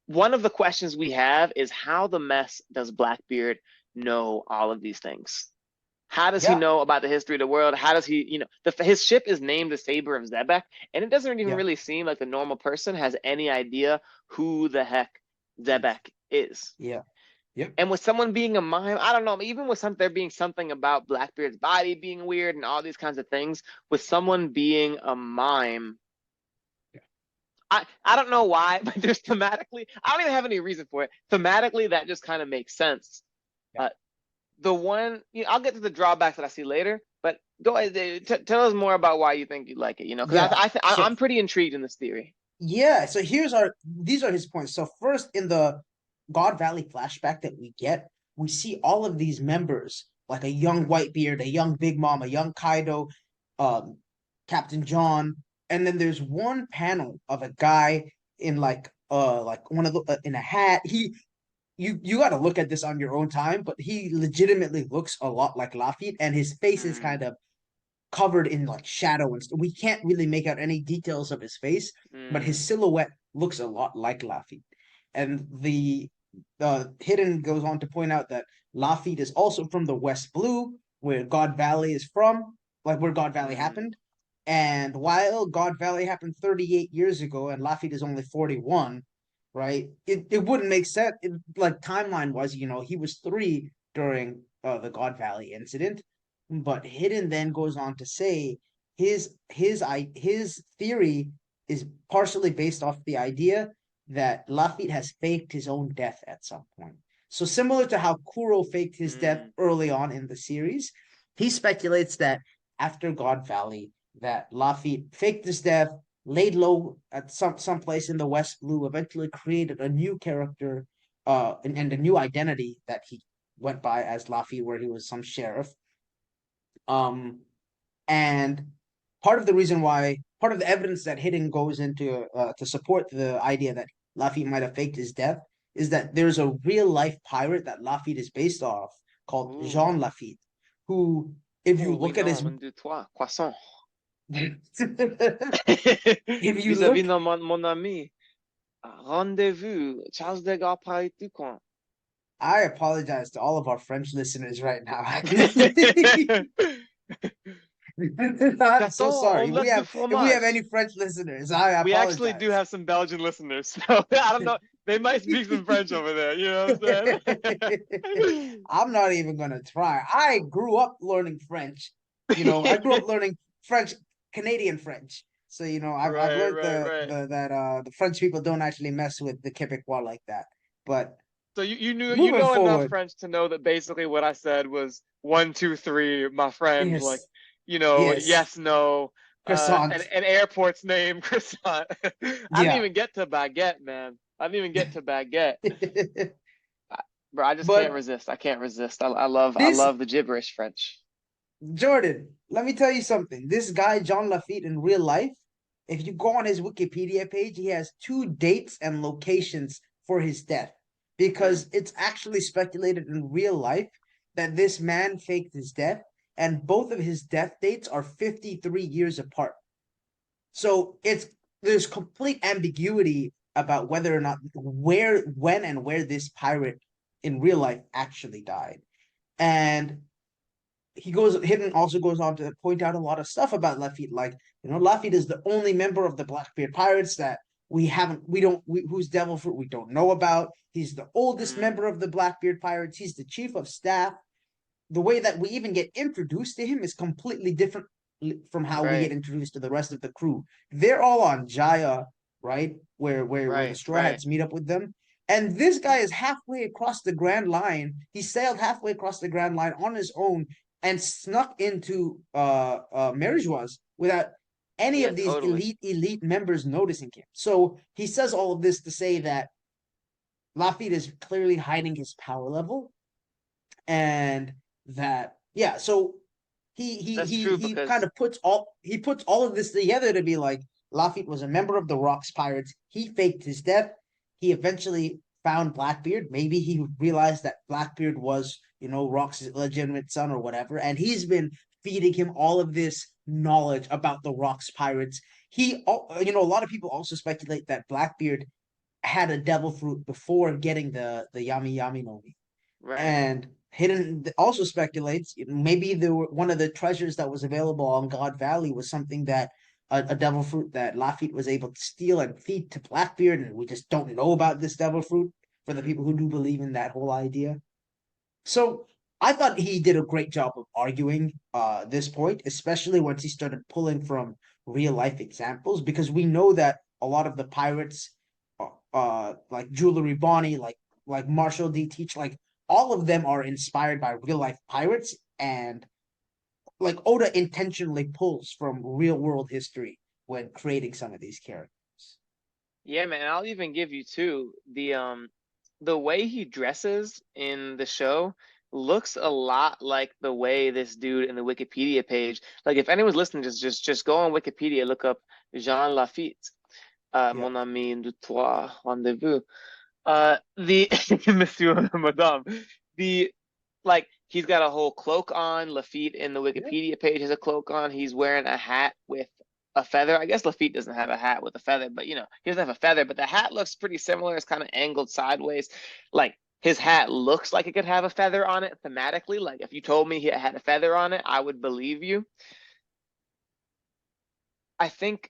one of the questions we have is how the mess does Blackbeard know all of these things? How does he yeah, know about the history of the world? How does he, his ship is named the Saber of Zebek, and it doesn't even yeah. really seem like the normal person has any idea who the heck Zebek is. Yeah. Yep. And with someone being a mime, I don't know, even with there being something about Blackbeard's body being weird and all these kinds of things, with someone being a mime, Yeah. I don't know why, but just thematically, I don't even have any reason for it. Thematically, that just kind of makes sense. Yeah. Uh, the one, I'll get to the drawbacks that I see later, but go ahead, tell us more about why you think you like it, because Yeah. So I'm pretty intrigued in this theory. yeah, so these are his points. So first in the God Valley flashback that we get, we see all of these members, like a young Whitebeard, a young Big Mom, a young Kaido, um, Captain John, and then there's one panel of a guy in like one of the in a hat. You got to look at this on your own time, but he legitimately looks a lot like Lafitte, and his face is Mm, kind of covered in like shadow and stuff. We can't really make out any details of his face, but his mm, silhouette looks a lot like Lafitte. And the Hidden goes on to point out that Lafitte is also from the West Blue, where God Valley is from, like where God Valley mm, happened. And while God Valley happened 38 years ago and Lafitte is only 41, right? It wouldn't make sense. Like timeline wise, he was 3 during the God Valley incident. But Hidden then goes on to say his theory is partially based off the idea that Lafitte has faked his own death at some point. So similar to how Kuro faked his death mm. early on in the series, he speculates that after God Valley, that Lafitte faked his death, laid low at some place in the West Blue, eventually created a new character, and a new identity that he went by as Lafitte, where he was some sheriff. Um, and part of the evidence that Hidden goes into to support the idea that Lafitte might have faked his death is that there's a real life pirate that Lafitte is based off called Ooh. Jean Lafitte, who, if you Oh, oui, look at his, non, un, deux, trois, croissant. if you Vis-à-vis look, de mon ami. Rendez-vous. Charles de Gaulle Paris tout coin. I apologize to all of our French listeners right now. I'm so Garçon, sorry. omelette de If we have fromage. any French listeners, I We actually do apologize. have some Belgian listeners, so I don't know. They might speak some French over there. You know what I'm saying? I'm not even gonna try. I grew up learning French. I grew up learning French, Canadian French. So I've Right, learned right, right. the French people don't actually mess with the Quebecois like that. But So you moving know enough forward, French to know that basically what I said was one, two, three, my friend, like, yes, yes, yes, no, croissant, an airport's name, croissant. I didn't yeah. even get to baguette, man. I didn't even get to baguette. Bro, I just can't But resist. I can't resist. I this love the gibberish French. Jordan, let me tell you something. This guy, John Lafitte, in real life, if you go on his Wikipedia page, he has 2 dates and locations for his death Mm, because it's actually speculated in real life that this man faked his death, and both of his death dates are 53 years apart. So there's complete ambiguity about whether or not when and where this pirate in real life actually died. And Hidden also goes on to point out a lot of stuff about Lafitte, like Lafitte is the only member of the Blackbeard Pirates that whose devil fruit we don't know about. He's the oldest mm, member of the Blackbeard Pirates. He's the chief of staff. The way that we even get introduced to him is completely different from how we get right, introduced to the rest of the crew. They're all on Jaya, right, where the right, Straw right. Hats meet up with them. And this guy is halfway across the Grand Line. He sailed halfway across the Grand Line on his own and snuck into Marijois without any Yeah, of these totally. elite members noticing him. So he says all of this to say that Lafitte is clearly hiding his power level, and that yeah, so That's true he kind because of puts all of this together to be like Lafitte was a member of the Rocks Pirates. He faked his death. He eventually found Blackbeard. Maybe he realized that Blackbeard was, Rock's legitimate son or whatever, and he's been feeding him all of this knowledge about the Rocks Pirates. A lot of people also speculate that Blackbeard had a devil fruit before getting the Yami Yami no Mi. right. And Hidden also speculates maybe one of the treasures that was available on God Valley was something that a devil fruit that Lafitte was able to steal and feed to Blackbeard, and we just don't know about this devil fruit for the Mhm. people who do believe in that whole idea. So I thought he did a great job of arguing this point, especially once he started pulling from real life examples, because we know that a lot of the pirates, like Jewelry Bonnie, like Marshall D. Teach, like all of them are inspired by real life pirates, and like Oda intentionally pulls from real world history when creating some of these characters. Yeah, man. I'll even give you too the way he dresses in the show looks a lot like the way this dude in the Wikipedia page. Like if anyone's listening, just go on Wikipedia, look up Jean Lafitte, Yeah, mon ami de toi, rendezvous. The Monsieur Madame, the like he's got a whole cloak on. Lafitte in the yeah. Wikipedia page has a cloak on. He's wearing a hat with a feather. I guess Lafitte doesn't have a hat with a feather, but he doesn't have a feather. But the hat looks pretty similar. It's kind of angled sideways. Like his hat looks like it could have a feather on it thematically. Like if you told me he had a feather on it, I would believe you. I think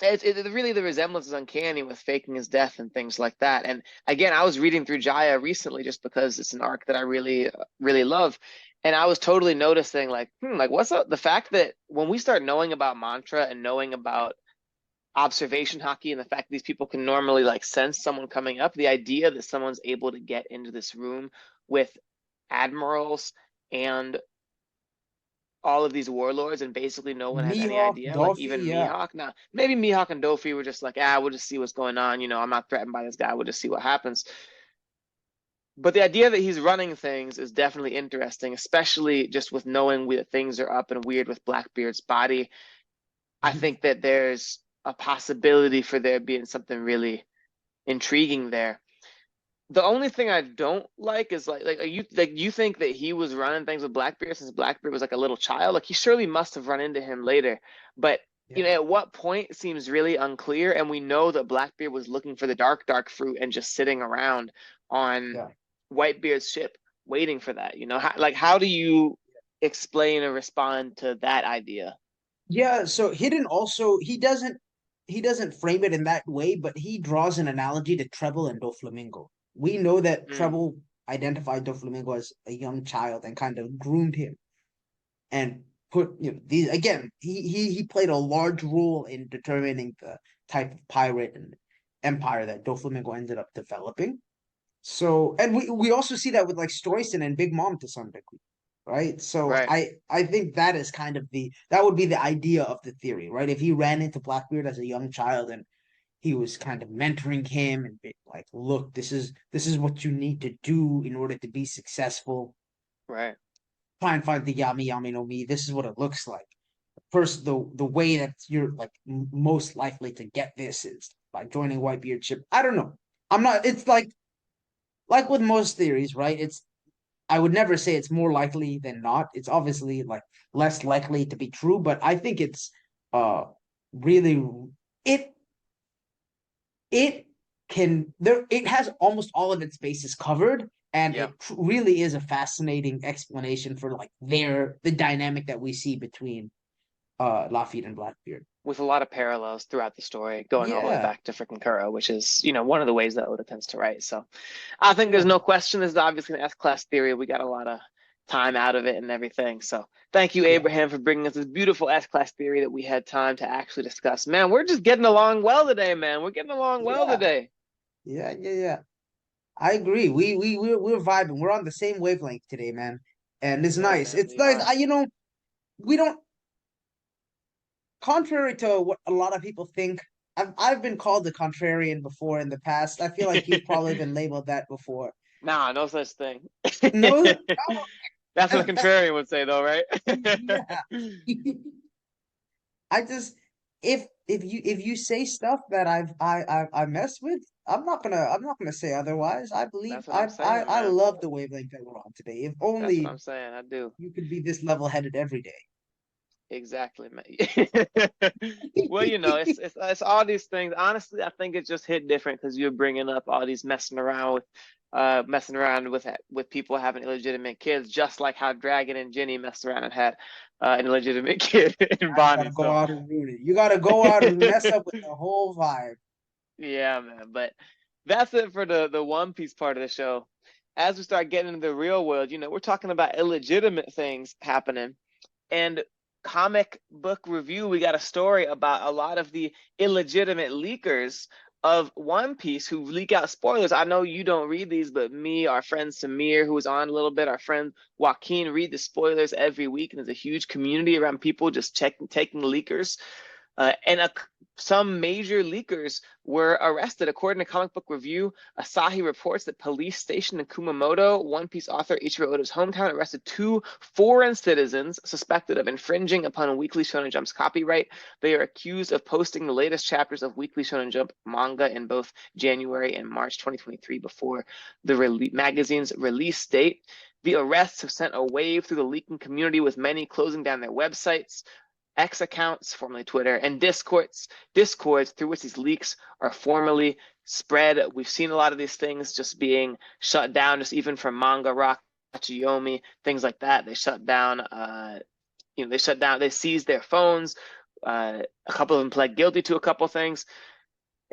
really the resemblance is uncanny with faking his death and things like that. And again, I was reading through Jaya recently just because it's an arc that I really love, and I was totally noticing like what's up the fact that when we start knowing about mantra and knowing about observation hockey and the fact that these people can normally like sense someone coming up, the idea that someone's able to get into this room with admirals and all of these warlords and basically no one has any Mihawk, idea. Like Dolphy, even yeah. Mihawk. Now, maybe Mihawk and Dofi were just like, we'll just see what's going on. I'm not threatened by this guy. We'll just see what happens. But the idea that he's running things is definitely interesting, especially just with knowing that things are up and weird with Blackbeard's body. I think that there's a possibility for there being something really intriguing there. The only thing I don't like is you think that he was running things with Blackbeard since Blackbeard was like a little child. Like he surely must have run into him later. But Yeah, at what point it seems really unclear. And we know that Blackbeard was looking for the dark fruit and just sitting around on yeah. Whitebeard's ship waiting for that. How do you explain or respond to that idea? Yeah, so Hidden also he doesn't frame it in that way, but he draws an analogy to Treble and Doflamingo. We know that Mm, Treble identified Doflamingo as a young child and kind of groomed him and put these again. He played a large role in determining the type of pirate and empire that Doflamingo ended up developing. So, and we also see that with like Stoyson and Big Mom to some degree, right? So right. I think that is kind of that would be the idea of the theory, right? If he ran into Blackbeard as a young child and he was kind of mentoring him and be like, look, this is what you need to do in order to be successful. Right. Try and find the Yami Yami no Mi. This is what it looks like. First, the way that you're like most likely to get this is by joining Whitebeard ship. I don't know. I'm not. It's like with most theories, right? I would never say it's more likely than not. It's obviously like less likely to be true, but I think it's uh really it it it has almost all of its bases covered, and Yeah. it really is a fascinating explanation for like the dynamic that we see between Lafitte and Blackbeard. With a lot of parallels throughout the story, going all the way Yeah, back to freaking Kuro, which is, one of the ways that Oda tends to write. So I think there's yeah, no question this is obviously an S-class theory. We got a lot of time out of it and everything. So thank you, yeah. Abraham, for bringing us this beautiful S-class theory that we had time to actually discuss. Man, we're just getting along well today, man. We're getting along well Yeah. today. Yeah, yeah, yeah. I agree. We're vibing. We're on the same wavelength today, man. And it's Yeah, nice. man, It's we nice. are. We don't, contrary to what a lot of people think, I've been called a contrarian before in the past. I feel like you've probably been labeled that before. Nah, no such thing. No, That's what a that's contrarian would say, though, right? yeah. I just if you say stuff that I mess with, I'm not gonna say otherwise. I believe That's what I'm saying, I man. love the wavelength that we're on today. If That's what only I'm saying. I do. you could be this level headed every day. Exactly, man. Well, it's all these things. Honestly, I think it just hit different because you're bringing up all these messing around with people having illegitimate kids, just like how Dragon and Ginny messed around and had an illegitimate kid in Now you Bonnie. gotta go So, out and ruin it. You gotta go out and mess up with the whole vibe. yeah, man. But that's it for the One Piece part of the show. As we start getting into the real world, we're talking about illegitimate things happening. And comic book review, we got a story about a lot of the illegitimate leakers of One Piece who leak out spoilers. I know you don't read these, but me, our friend Samir, who was on a little bit, our friend Joaquin read the spoilers every week, and there's a huge community around people just taking leakers. And some major leakers were arrested. According to Comic Book Review, Asahi reports that police stationed in Kumamoto, One Piece author Ichiro Oda's hometown, arrested two foreign citizens suspected of infringing upon Weekly Shonen Jump's copyright. They are accused of posting the latest chapters of Weekly Shonen Jump manga in both January and March 2023 before the magazine's release date. The arrests have sent a wave through the leaking community, with many closing down their websites, X accounts, formerly Twitter, and discords through which these leaks are formally spread. We've seen a lot of these things just being shut down, just even from Manga Rock, Yomi, things like that. They shut down. They shut down. They seized their phones. A couple of them pled guilty to a couple things.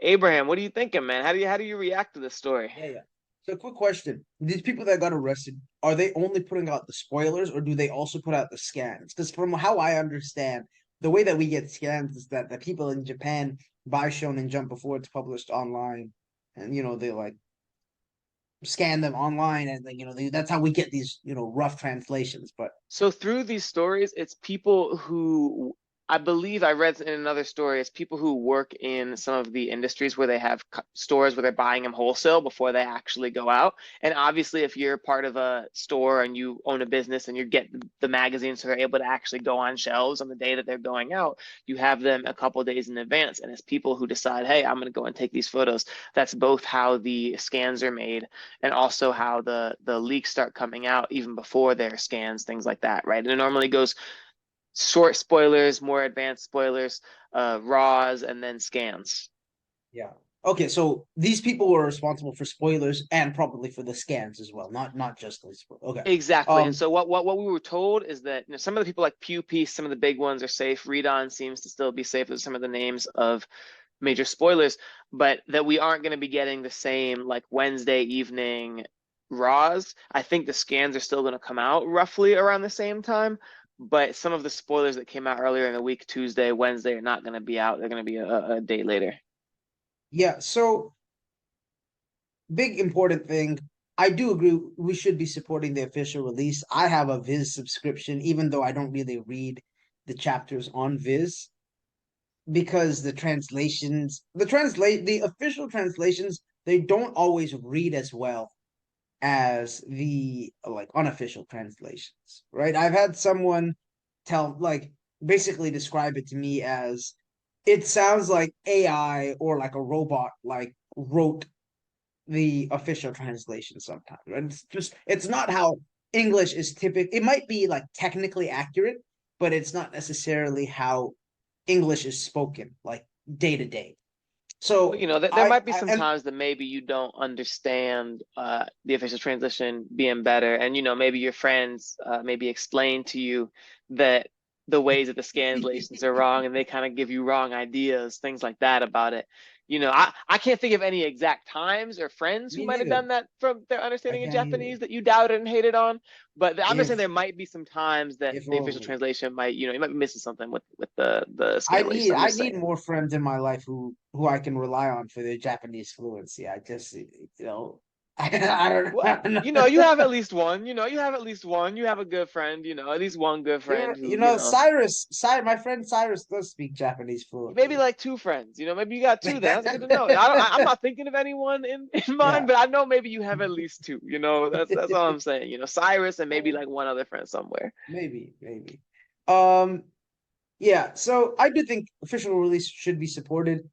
Abraham, what are you thinking, man? How do you react to this story? Yeah, yeah. So, quick question: these people that got arrested, are they only putting out the spoilers, or do they also put out the scans? Because from how I understand, the way that we get scans is that the people in Japan buy Shonen Jump before it's published online, and they like scan them online, and then that's how we get these rough translations. But So through these stories, it's people who, I believe I read in another story, it's people who work in some of the industries where they have stores where they're buying them wholesale before they actually go out. And obviously, if you're part of a store and you own a business and you get the magazines, so they're able to actually go on shelves on the day that they're going out, you have them a couple of days in advance. And it's people who decide, hey, I'm going to go and take these photos. That's both how the scans are made and also how the leaks start coming out even before their scans, things like that, right? And it normally goes short spoilers, more advanced spoilers, raws, and then scans. yeah, okay. So these people were responsible for spoilers and probably for the scans as well, not just the spoilers. Okay. Exactly. And Um. so what we were told is that some of the people like Pew Piece, some of the big ones are safe. Read On seems to still be safe with some of the names of major spoilers, but that we aren't going to be getting the same like Wednesday evening raws. I think the scans are still going to come out roughly around the same time, but some of the spoilers that came out earlier in the week, Tuesday, Wednesday, are not going to be out. They're going to be a day later. Yeah. So, big important thing. I do agree we should be supporting the official release. I have a Viz subscription, even though I don't really read the chapters on Viz, because the official translations, they don't always read as well as the like unofficial translations, right? I've had someone tell like basically describe it to me as it sounds like AI or like a robot like wrote the official translation sometimes. Right? It's not how English is typical. It might be like technically accurate, but it's not necessarily how English is spoken like day to day. Well, So there might be I some and times that maybe you don't understand the official translation being better, and maybe your friends maybe explain to you that the ways that the scanlations are wrong, and they kind of give you wrong ideas, things like that about it. I can't think of any exact times or friends who Me might have neither. done that from their I understanding of can't either. Japanese that you doubted and hated on. But I'm just saying If there might be some times that if the official only. translation might, you might be missing something with the scanlation. I'm I just need saying. more friends in my life who I can rely on for their Japanese fluency. I just I Well, don't you know. have at least one. You have at least one. You have a good friend. At least one good friend who, Cyrus, my friend Cyrus does speak Japanese maybe fluently. like two friends. Maybe you got two. Then that's good to know. I'm not thinking of anyone in mind, Yeah, but I know maybe you have at least two. That's all I'm saying. Cyrus and maybe like one other friend somewhere. maybe. Um, yeah. So I do think official release should be supported,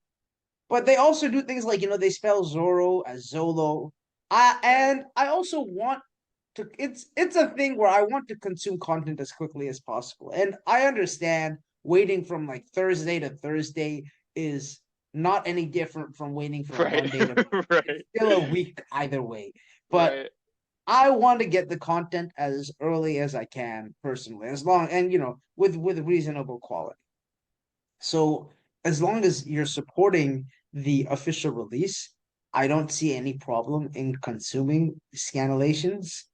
but they also do things like they spell Zoro as Zolo. I also want to. It's a thing where I want to consume content as quickly as possible, and I understand waiting from like Thursday to Thursday is not any different from waiting from Right, Monday to Monday. It's right, still a week either way, but right. I want to get the content as early as I can personally, as long and with reasonable quality. So as long as you're supporting the official release, I don't see any problem in consuming scanlations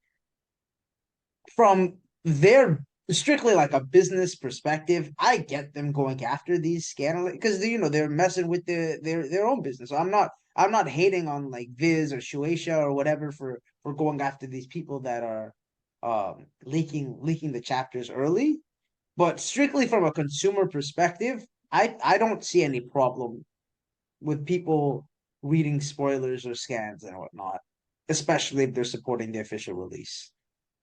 from their strictly like a business perspective. I get them going after these scandal because they're messing with their own business. So I'm not hating on like Viz or Shueisha or whatever for going after these people that are leaking the chapters early. But strictly from a consumer perspective, I don't see any problem with people reading spoilers or scans and whatnot, especially if they're supporting the official release.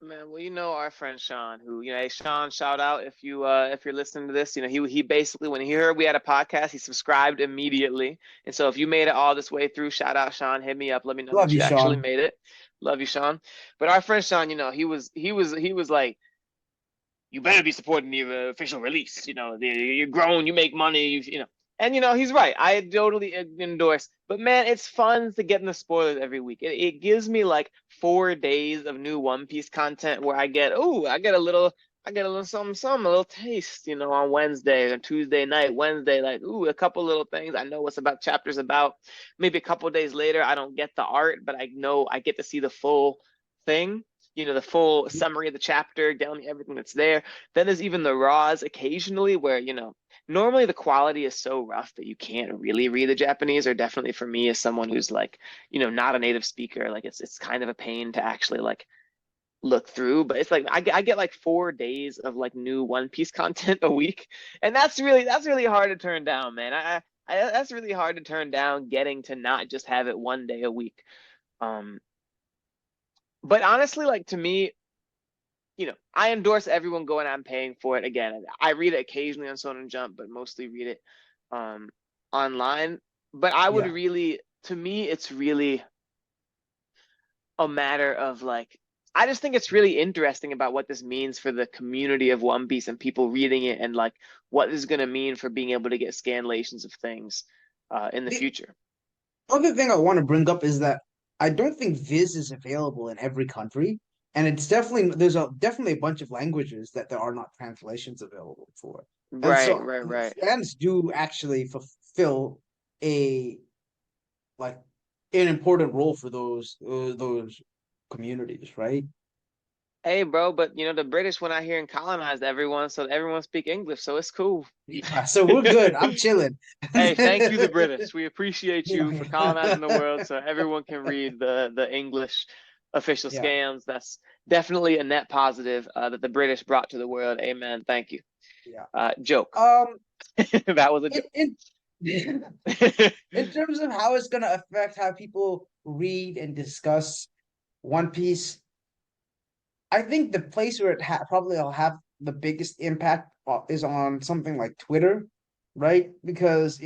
Man, well, our friend Sean, who, hey Sean, shout out if you're listening to this. He basically, when he heard we had a podcast, he subscribed immediately. And so if you made it all this way through, shout out Sean, hit me up, let me know Love that you, you actually Sean. made it. Love you, Sean. But our friend Sean, he was like, you better be supporting the official release. You're grown, you make money, And he's right. I totally endorse. But man, it's fun to get in the spoilers every week. It gives me like 4 days of new One Piece content where I get a little something, a little taste, on Wednesday or Tuesday night, Wednesday, like, a couple little things. I know what's about chapters about. Maybe a couple days later, I don't get the art, but I know I get to see the full thing, the full summary of the chapter, telling me everything that's there. Then there's even the raws occasionally where, normally the quality is so rough that you can't really read the Japanese, or definitely for me as someone who's like, not a native speaker, like it's kind of a pain to actually like look through. But it's like I get like 4 days of like new One Piece content a week, and that's really hard to turn down, man. That's really hard to turn down, getting to not just have it one day a week. Um, but honestly, like to me, I endorse everyone going out and paying for it. Again, I read it occasionally on Sonen Jump, but mostly read it um, online. But I would Yeah. really, to me, it's really a matter of like, I just think it's really interesting about what this means for the community of One Piece and people reading it, and like what this is going to mean for being able to get scanlations of things in the The future. other thing I want to bring up is that I don't think Viz is available in every country, and it's definitely a bunch of languages that there are not translations available for, and Right, so right, right. scans do actually fulfill a like an important role for those communities, right? Hey, bro, but the British went out here and colonized everyone, so everyone speak English, so it's cool. Yeah, so we're good. I'm chilling. Hey, thank you, the British. We appreciate you for colonizing the Yeah. world so everyone can read the English official Yeah. scams. That's definitely a net positive that the British brought to the world. Amen. Thank you. Yeah. Joke. Um, That was a in joke. in in terms of how it's gonna affect how people read and discuss One Piece, I think the place where probably will have the biggest impact is on something like Twitter, right? Because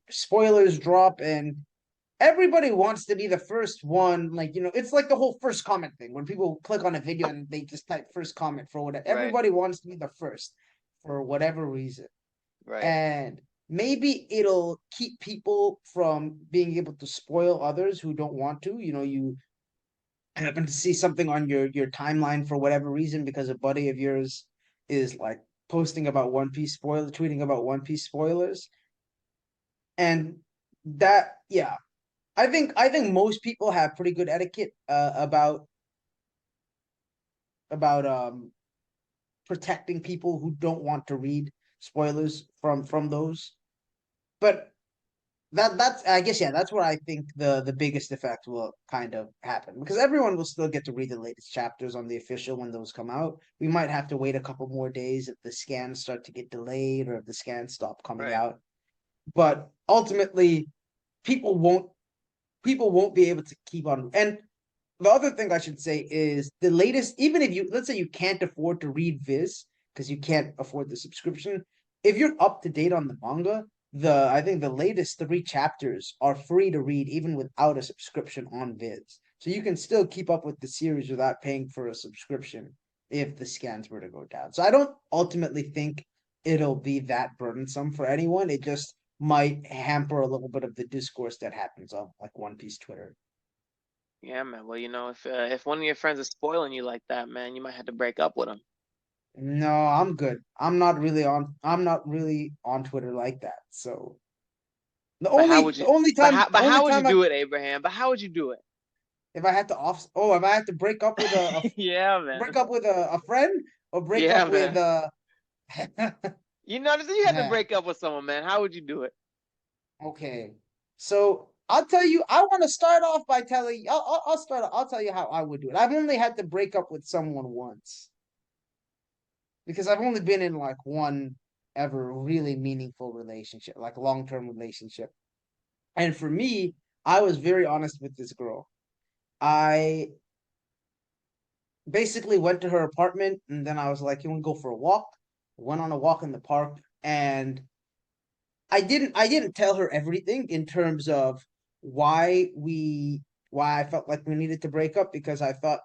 spoilers drop and everybody wants to be the first one. Like it's like the whole first comment thing. When people click on a video and they just type first comment for whatever, Right, everybody wants to be the first for whatever reason. right. And maybe it'll keep people from being able to spoil others who don't want to. You happen to see something on your timeline for whatever reason because a buddy of yours is like posting about One Piece spoiler, tweeting about One Piece spoilers, and that yeah. I think most people have pretty good etiquette about protecting people who don't want to read spoilers from those. But that's I guess yeah, that's where I think the biggest effect will kind of happen because everyone will still get to read the latest chapters on the official when those come out. We might have to wait a couple more days if the scans start to get delayed or if the scans stop coming Right. out. But ultimately, people won't people won't be able to keep on. And the other thing I should say is the latest, even if you let's say you can't afford to read Viz because you can't afford the subscription, if you're up to date on the manga, the I think the latest three chapters are free to read even without a subscription on Viz. So you can still keep up with the series without paying for a subscription if the scans were to go down. So I don't ultimately think it'll be that burdensome for anyone. It just might hamper a little bit of the discourse that happens on like One Piece Twitter. Yeah, man. Well, if one of your friends is spoiling you like that, man, you might have to break up with them. No, I'm good. I'm not really on Twitter like that. So the But how only would the you? only time But only how would you time I do it, Abraham? But how would you do it? if I had to if I had to break up with Yeah, break man. up with a friend or break Yeah, up with man. uh You had to man. break up with someone, man. How would you do it? Okay. So I'll tell you I want to start off by telling I'll start I'll tell you how I would do it. I've only had to break up with someone once because I've only been in like one ever really meaningful relationship, like long-term relationship. And for me, I was very honest with this girl. I basically went to her apartment and then I was like, "You want to go for a walk?" Went on a walk in the park and I didn't tell her everything in terms of why we why I felt like we needed to break up because I thought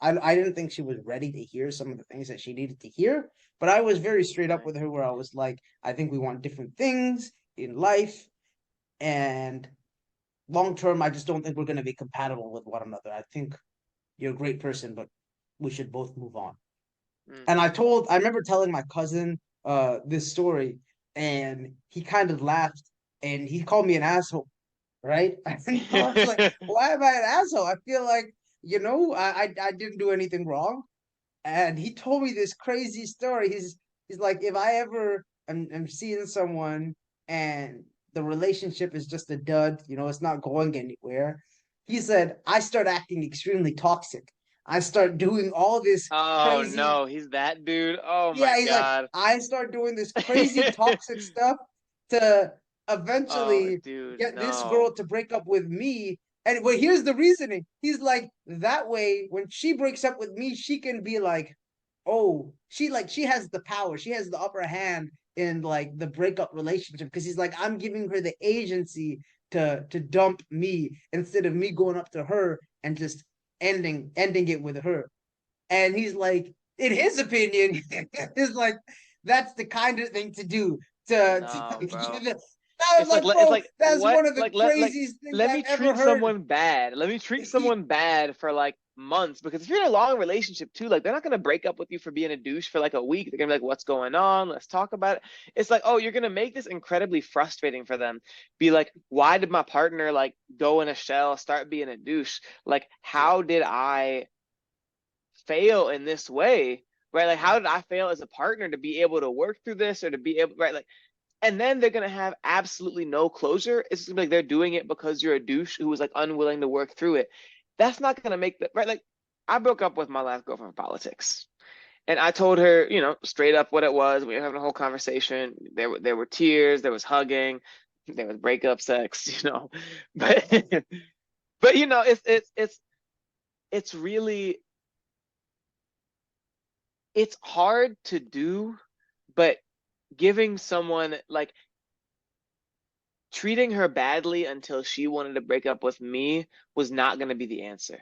I didn't think she was ready to hear some of the things that she needed to hear. But I was very straight up Right. with her where I was like, I think we want different things in life and long term, I just don't think we're going to be compatible with one another. I think you're a great person, but we should both move on. Mm. And I remember telling my cousin this story, and he kind of laughed and he called me an asshole, right? And I was like, why am I an asshole? I feel like, I didn't do anything wrong. And he told me this crazy story. He's like, if I ever am seeing someone and the relationship is just a dud, it's not going anywhere. He said, I start acting extremely toxic. I start doing all this Oh crazy. no, he's that dude. Oh my Yeah, he's like, God. I start doing this crazy toxic stuff to Oh, eventually dude, get this no. girl to break up with me. And but here's the reasoning. He's like, that way, when she breaks up with me, she can be like, oh, she has the power, she has the upper hand in like the breakup relationship because he's like, I'm giving her the agency to dump me instead of me going up to her and just ending it with her. And he's like, in his opinion, is like that's the kind of thing to do to No, give bro. it. I was like, It's bro, like that's what? one of the craziest things Let I've me ever treat heard. someone bad. Let me treat someone bad for like months because if you're in a long relationship too, like they're not gonna break up with you for being a douche for like a week. They're gonna be like, "What's going on? Let's talk about it." It's like, oh, you're gonna make this incredibly frustrating for them. Be like, why did my partner like go in a shell, start being a douche? Like, Yeah, how did I fail in this way? Right? Like, yeah, how did I fail as a partner to be able to work through this or to be able, right? Like and then they're gonna have absolutely no closure. It's gonna be like they're doing it because you're a douche who was like unwilling to work through it. That's not gonna make the right. Like I broke up with my last girlfriend for politics, and I told her, straight up what it was. We were having a whole conversation. There were tears. There was hugging. There was breakup sex. But but it's really it's hard to do, but giving someone like treating her badly until she wanted to break up with me was not going to be the answer.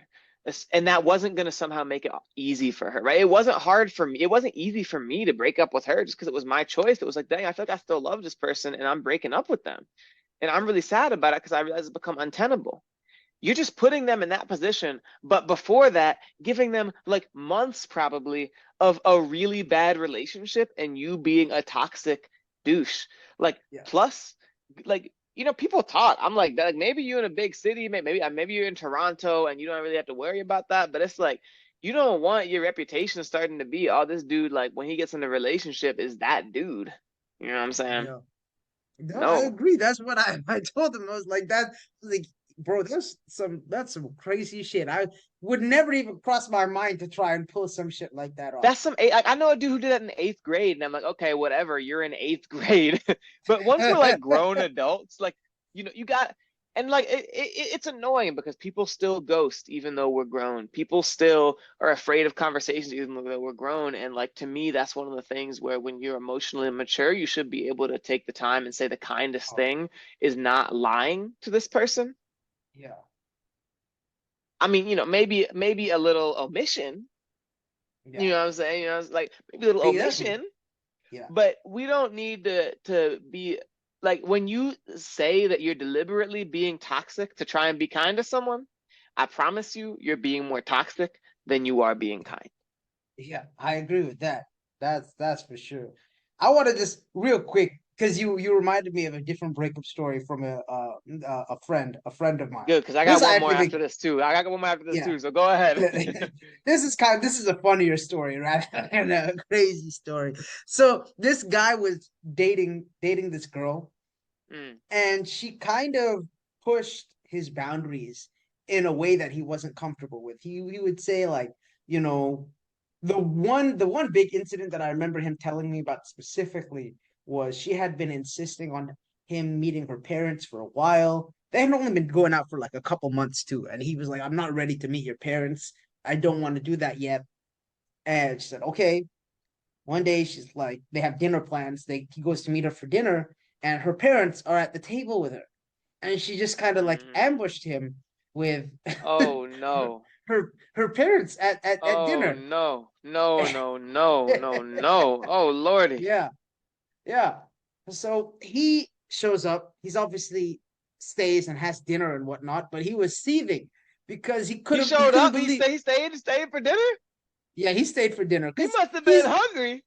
And that wasn't going to somehow make it easy for her, right? It wasn't hard for me. It wasn't easy for me to break up with her just because it was my choice. It was like, dang, I feel like I still love this person and I'm breaking up with them. And I'm really sad about it because I realize it's become untenable. You're just putting them in that position. But before that, giving them like months probably of a really bad relationship and you being a toxic douche. Like, yeah, plus, like, people talk. I'm like, that, like maybe you're in a big city, maybe you're in Toronto and you don't really have to worry about that. But it's like you don't want your reputation starting to be, oh, this dude, like when he gets in a relationship, is that dude. You know what I'm saying? Yeah. No, I No. agree. That's what I told him. I was like that. Like, bro, that's some crazy shit. I would never even cross my mind to try and pull some shit like that off. That's I know a dude who did that in eighth grade, and I'm like, okay, whatever, you're in eighth grade. But once we're like grown adults, like, you got, and like it's annoying because people still ghost even though we're grown. People still are afraid of conversations even though we're grown. And like to me, that's one of the things where when you're emotionally mature, you should be able to take the time and say the kindest Oh, thing is not lying to this person. yeah. I mean, maybe a little omission. You Yeah. know what I'm saying? It's like maybe a little Exactly. omission. Yeah. But we don't need to be like when you say that you're deliberately being toxic to try and be kind to someone, I promise you, you're being more toxic than you are being kind. Yeah, I agree with that. That's for sure. I want to just real quick because you reminded me of a different breakup story from a friend of mine. Good, because I got This I one more actually think after this too. I got one more after this yeah. too. So go ahead. This is a funnier story rather than a crazy story. So this guy was dating this girl, Mm, and she kind of pushed his boundaries in a way that he wasn't comfortable with. He would say like, you know, the one big incident that I remember him telling me about specifically was she had been insisting on him meeting her parents for a while. They had only been going out for like a couple months too, and he was like, "I'm not ready to meet your parents. I don't want to do that yet." And she said, "Okay." One day she's like, they have dinner plans. He goes to meet her for dinner, and her parents are at the table with her, and she just kind of like mm. ambushed him with Oh no. her parents at Oh dinner. no. No, no, no, no, no. Oh Lordy. Yeah, yeah. So he shows up. He's obviously stays and has dinner and whatnot, but he was seething because he He couldn't he showed couldn't up. believe. He stayed for dinner. Yeah, he stayed for dinner He because must have been he's hungry.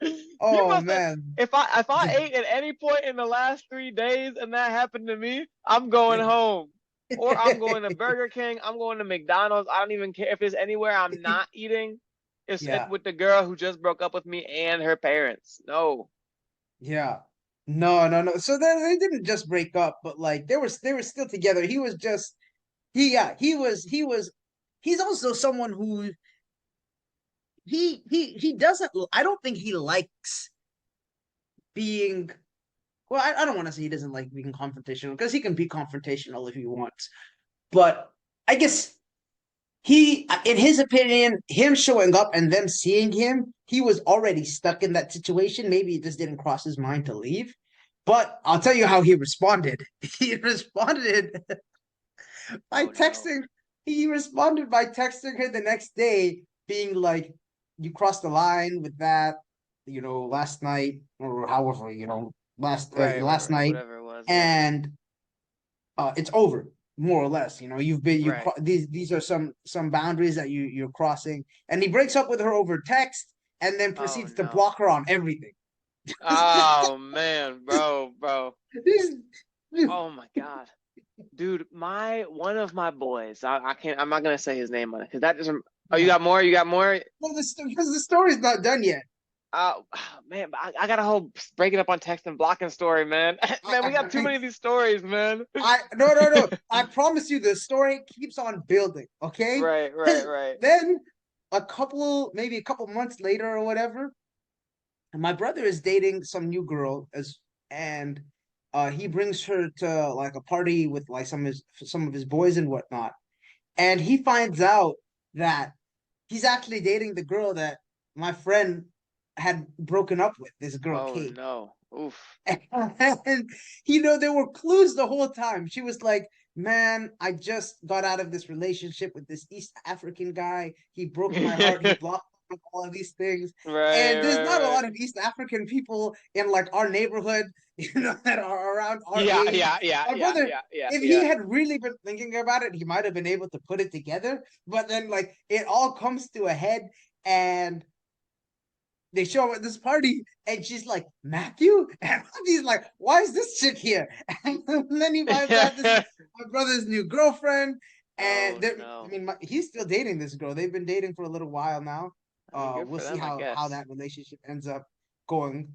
You oh must have. man. If I ate at any point in the last 3 days and that happened to me, I'm going home. Or I'm going to Burger King. I'm going to McDonald's. I don't even care if it's anywhere I'm not eating. It's Yeah, with the girl who just broke up with me and her parents. No. yeah. No, no, no. So they didn't just break up, but like they were still together. He was just he was he's also someone who he doesn't I don't think he likes being well, I don't want to say he doesn't like being confrontational because he can be confrontational if he wants. But I guess in his opinion, him showing up and them seeing him, he was already stuck in that situation. Maybe it just didn't cross his mind to leave. But I'll tell you how he responded. He responded by Oh no. texting. He responded by texting her the next day, being like, "You crossed the line with that, last night or however, Right, right, last right. night, Whatever it was. Yeah. and it's over." More or less, you've been Right. these are some boundaries that you're crossing, and he breaks up with her over text, and then Oh proceeds to no. block her on everything. Oh man, bro. These- Oh my God. Dude, my one of my boys, I can't, I'm not gonna say his name on it because that doesn't. Oh, you yeah, got more? You got more? well, because the story's not done yet. Man, I got a whole breaking up on text and blocking story, man. Man, we got too I, many of these stories, man. no, no, no. I promise you, the story keeps on building. Okay, Right, right, right. then maybe a couple months later or whatever, my brother is dating some new girl and he brings her to like a party with like some of his boys and whatnot, and he finds out that he's actually dating the girl that my friend had broken up with. This girl Oh Kate. no. Oof. And there were clues the whole time. She was like, "Man, I just got out of this relationship with this East African guy. He broke my heart. He Right, blocked all of these things." right, And there's not a right. lot of East African people in like our neighborhood, that are around our Yeah, age. yeah, yeah, My yeah, brother, yeah, yeah, if he yeah. had really been thinking about it, he might have been able to put it together. But then, like, it all comes to a head, and they show up at this party, and she's like, Matthew? And he's like, why is this chick here? And then he finds out this is my brother's new girlfriend. Oh And I no. mean, he's still dating this girl. They've been dating for a little while now. I mean, good We'll for see them, I how guess. that relationship ends up going.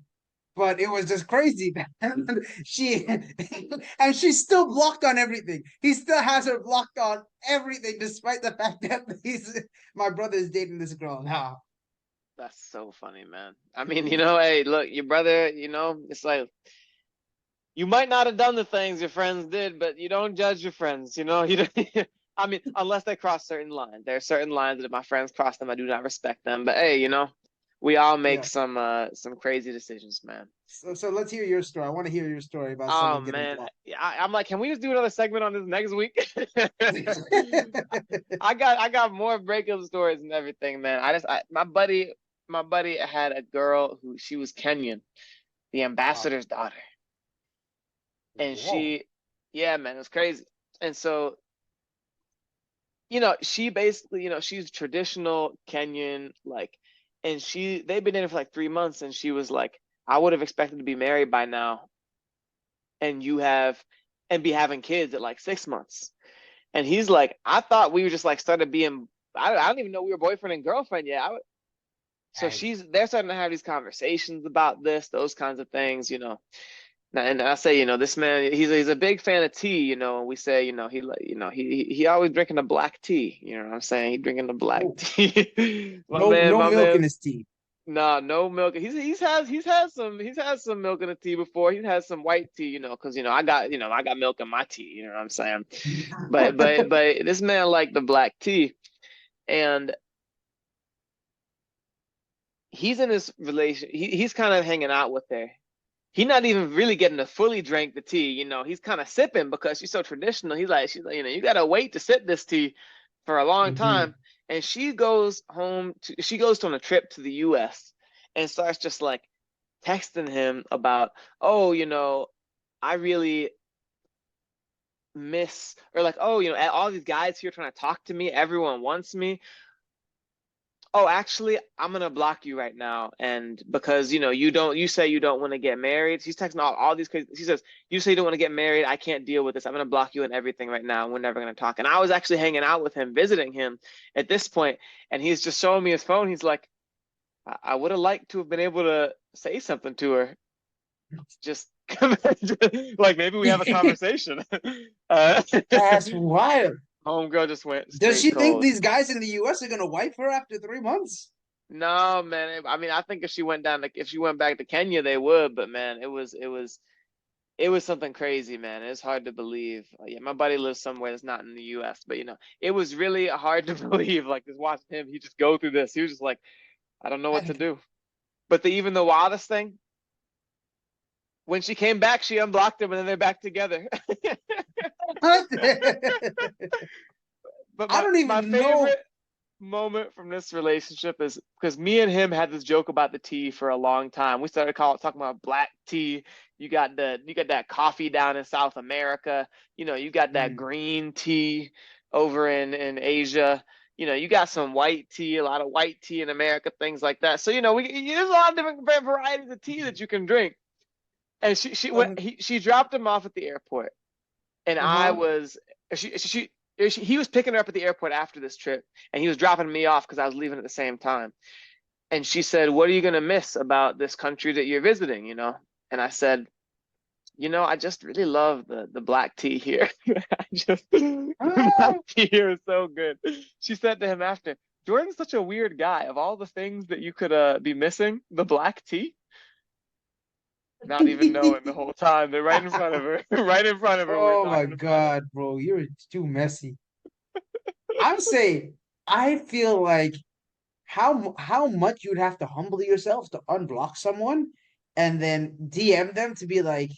But it was just crazy. And she and she's still blocked on everything. He still has her blocked on everything, despite the fact that my brother is dating this girl now. That's so funny, man. I mean, hey, look, your brother, it's like you might not have done the things your friends did, but you don't judge your friends, You don't, I mean, unless they cross certain lines. There are certain lines that if my friends cross them, I do not respect them. But hey, we all make Yeah. some crazy decisions, man. So let's hear your story. I want to hear your story about Oh someone getting man, blocked. I'm like, can we just do another segment on this next week? I got more breakup stories and everything, man. My buddy had a girl who she was Kenyan, the Wow. ambassador's daughter, and Whoa. yeah, man, it was crazy. And so, she basically, she's traditional Kenyan, like, and they've been in it for like 3 months, and she was like, I would have expected to be married by now, and and be having kids at like 6 months. And he's like, I thought we were just like started being, I don't even know we were boyfriend and girlfriend yet. So Dang. they're starting to have these conversations about those kinds of things. And I say, this man, he's a big fan of tea, and we say, he always drinking the black tea. You know what I'm saying? He drinking the black Oh, tea. My no, man, no my milk in man. his tea. No, no milk. He's had some milk in the tea before. He's had some white tea, because I got milk in my tea. You know what I'm saying? But this man liked the black tea, and he's in this relation. He's kind of hanging out with her. He's not even really getting to fully drink the tea. He's kind of sipping because she's so traditional. She's like, you gotta wait to sip this tea for a long Hmm. time. And she goes on a trip to the US and starts just like texting him about, oh, I really miss, or like, oh, all these guys here trying to talk to me, everyone wants me. Oh, actually, I'm gonna block you right now, and because you say you don't want to get married. She's texting all these crazy. She says you say you don't want to get married. I can't deal with this. I'm gonna block you and everything right now. We're never gonna talk. And I was actually hanging out with him, visiting him at this point, and he's just showing me his phone. He's like, I would have liked to have been able to say something to her. Just like maybe we have a conversation. uh, That's wild. Homegirl just went Does straight she think cold. these guys in the US are gonna wipe her after 3 months? No, man. I mean, I think if she went back to Kenya, they would. But man, it was something crazy, man. It's hard to believe. Yeah, my buddy lives somewhere that's not in the U.S., but it was really hard to believe. Like just watching him, he just go through this. He was just like, I don't know what to do. But even the wildest thing, when she came back, she unblocked him, and then they're back together. I But my don't my even know. favorite moment from this relationship is because me and him had this joke about the tea for a long time. We started talking about black tea. You got that coffee down in South America. You got that Mm. green tea over in Asia. You got some white tea, a lot of white tea in America, things like that. So there's a lot of different varieties of tea that you can drink. And she dropped him off at the airport, and I Uh-huh. was he was picking her up at the airport after this trip, and he was dropping me off because I was leaving at the same time. And she said, "What are you gonna miss about this country that you're visiting?" And I said, I just really love the black tea here. The black Ah, tea here is so good. She said to him after, Jordan's such a weird guy. Of all the things that you could be missing, the black tea. Not even knowing the whole time. They're right in front of her. Right in front of her. We're oh my talking about it. God, bro, you're too messy. I would say I feel like how much you'd have to humble yourself to unblock someone and then DM them to be like,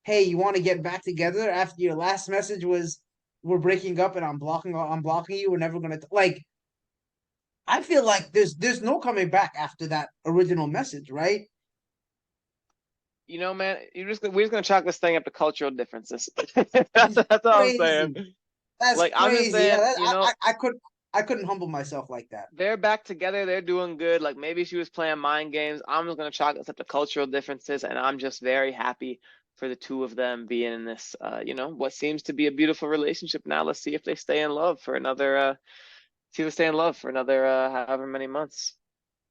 hey, you want to get back together after your last message was we're breaking up and I'm blocking you. We're never gonna like. I feel like there's no coming back after that original message, right? Man, we're just gonna chalk this thing up to cultural differences. That's all I'm saying. Crazy. That's Like I'm just crazy. Yeah, saying, I could. I couldn't humble myself like that. They're back together. They're doing good. Like maybe she was playing mind games. I'm just gonna chalk this up to cultural differences, and I'm just very happy for the two of them being in this, what seems to be a beautiful relationship now. Let's see if they stay in love for another, however many months.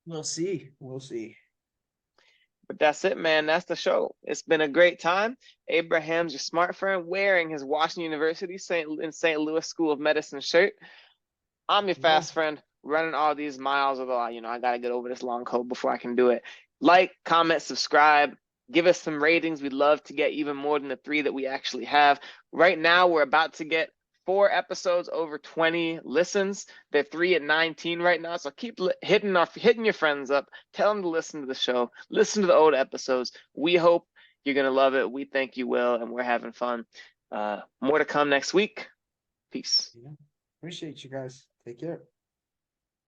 We'll see. We'll see. But that's it, man. That's the show. It's been a great time. Abraham's your smart friend wearing his Washington University St. Louis School of Medicine shirt. I'm your Yeah. fast friend running all these miles, although I got to get over this long coat before I can do it. Like, comment, subscribe, give us some ratings. We'd love to get even more than the 3 that we actually have. Right now, we're about to get 4 episodes over 20 listens. They're 3 at 19 right now. So keep hitting your friends up. Tell them to listen to the show. Listen to the old episodes. We hope you're going to love it. We think you will, and we're having fun. More to come next week. Peace. Yeah. Appreciate you guys. Take care.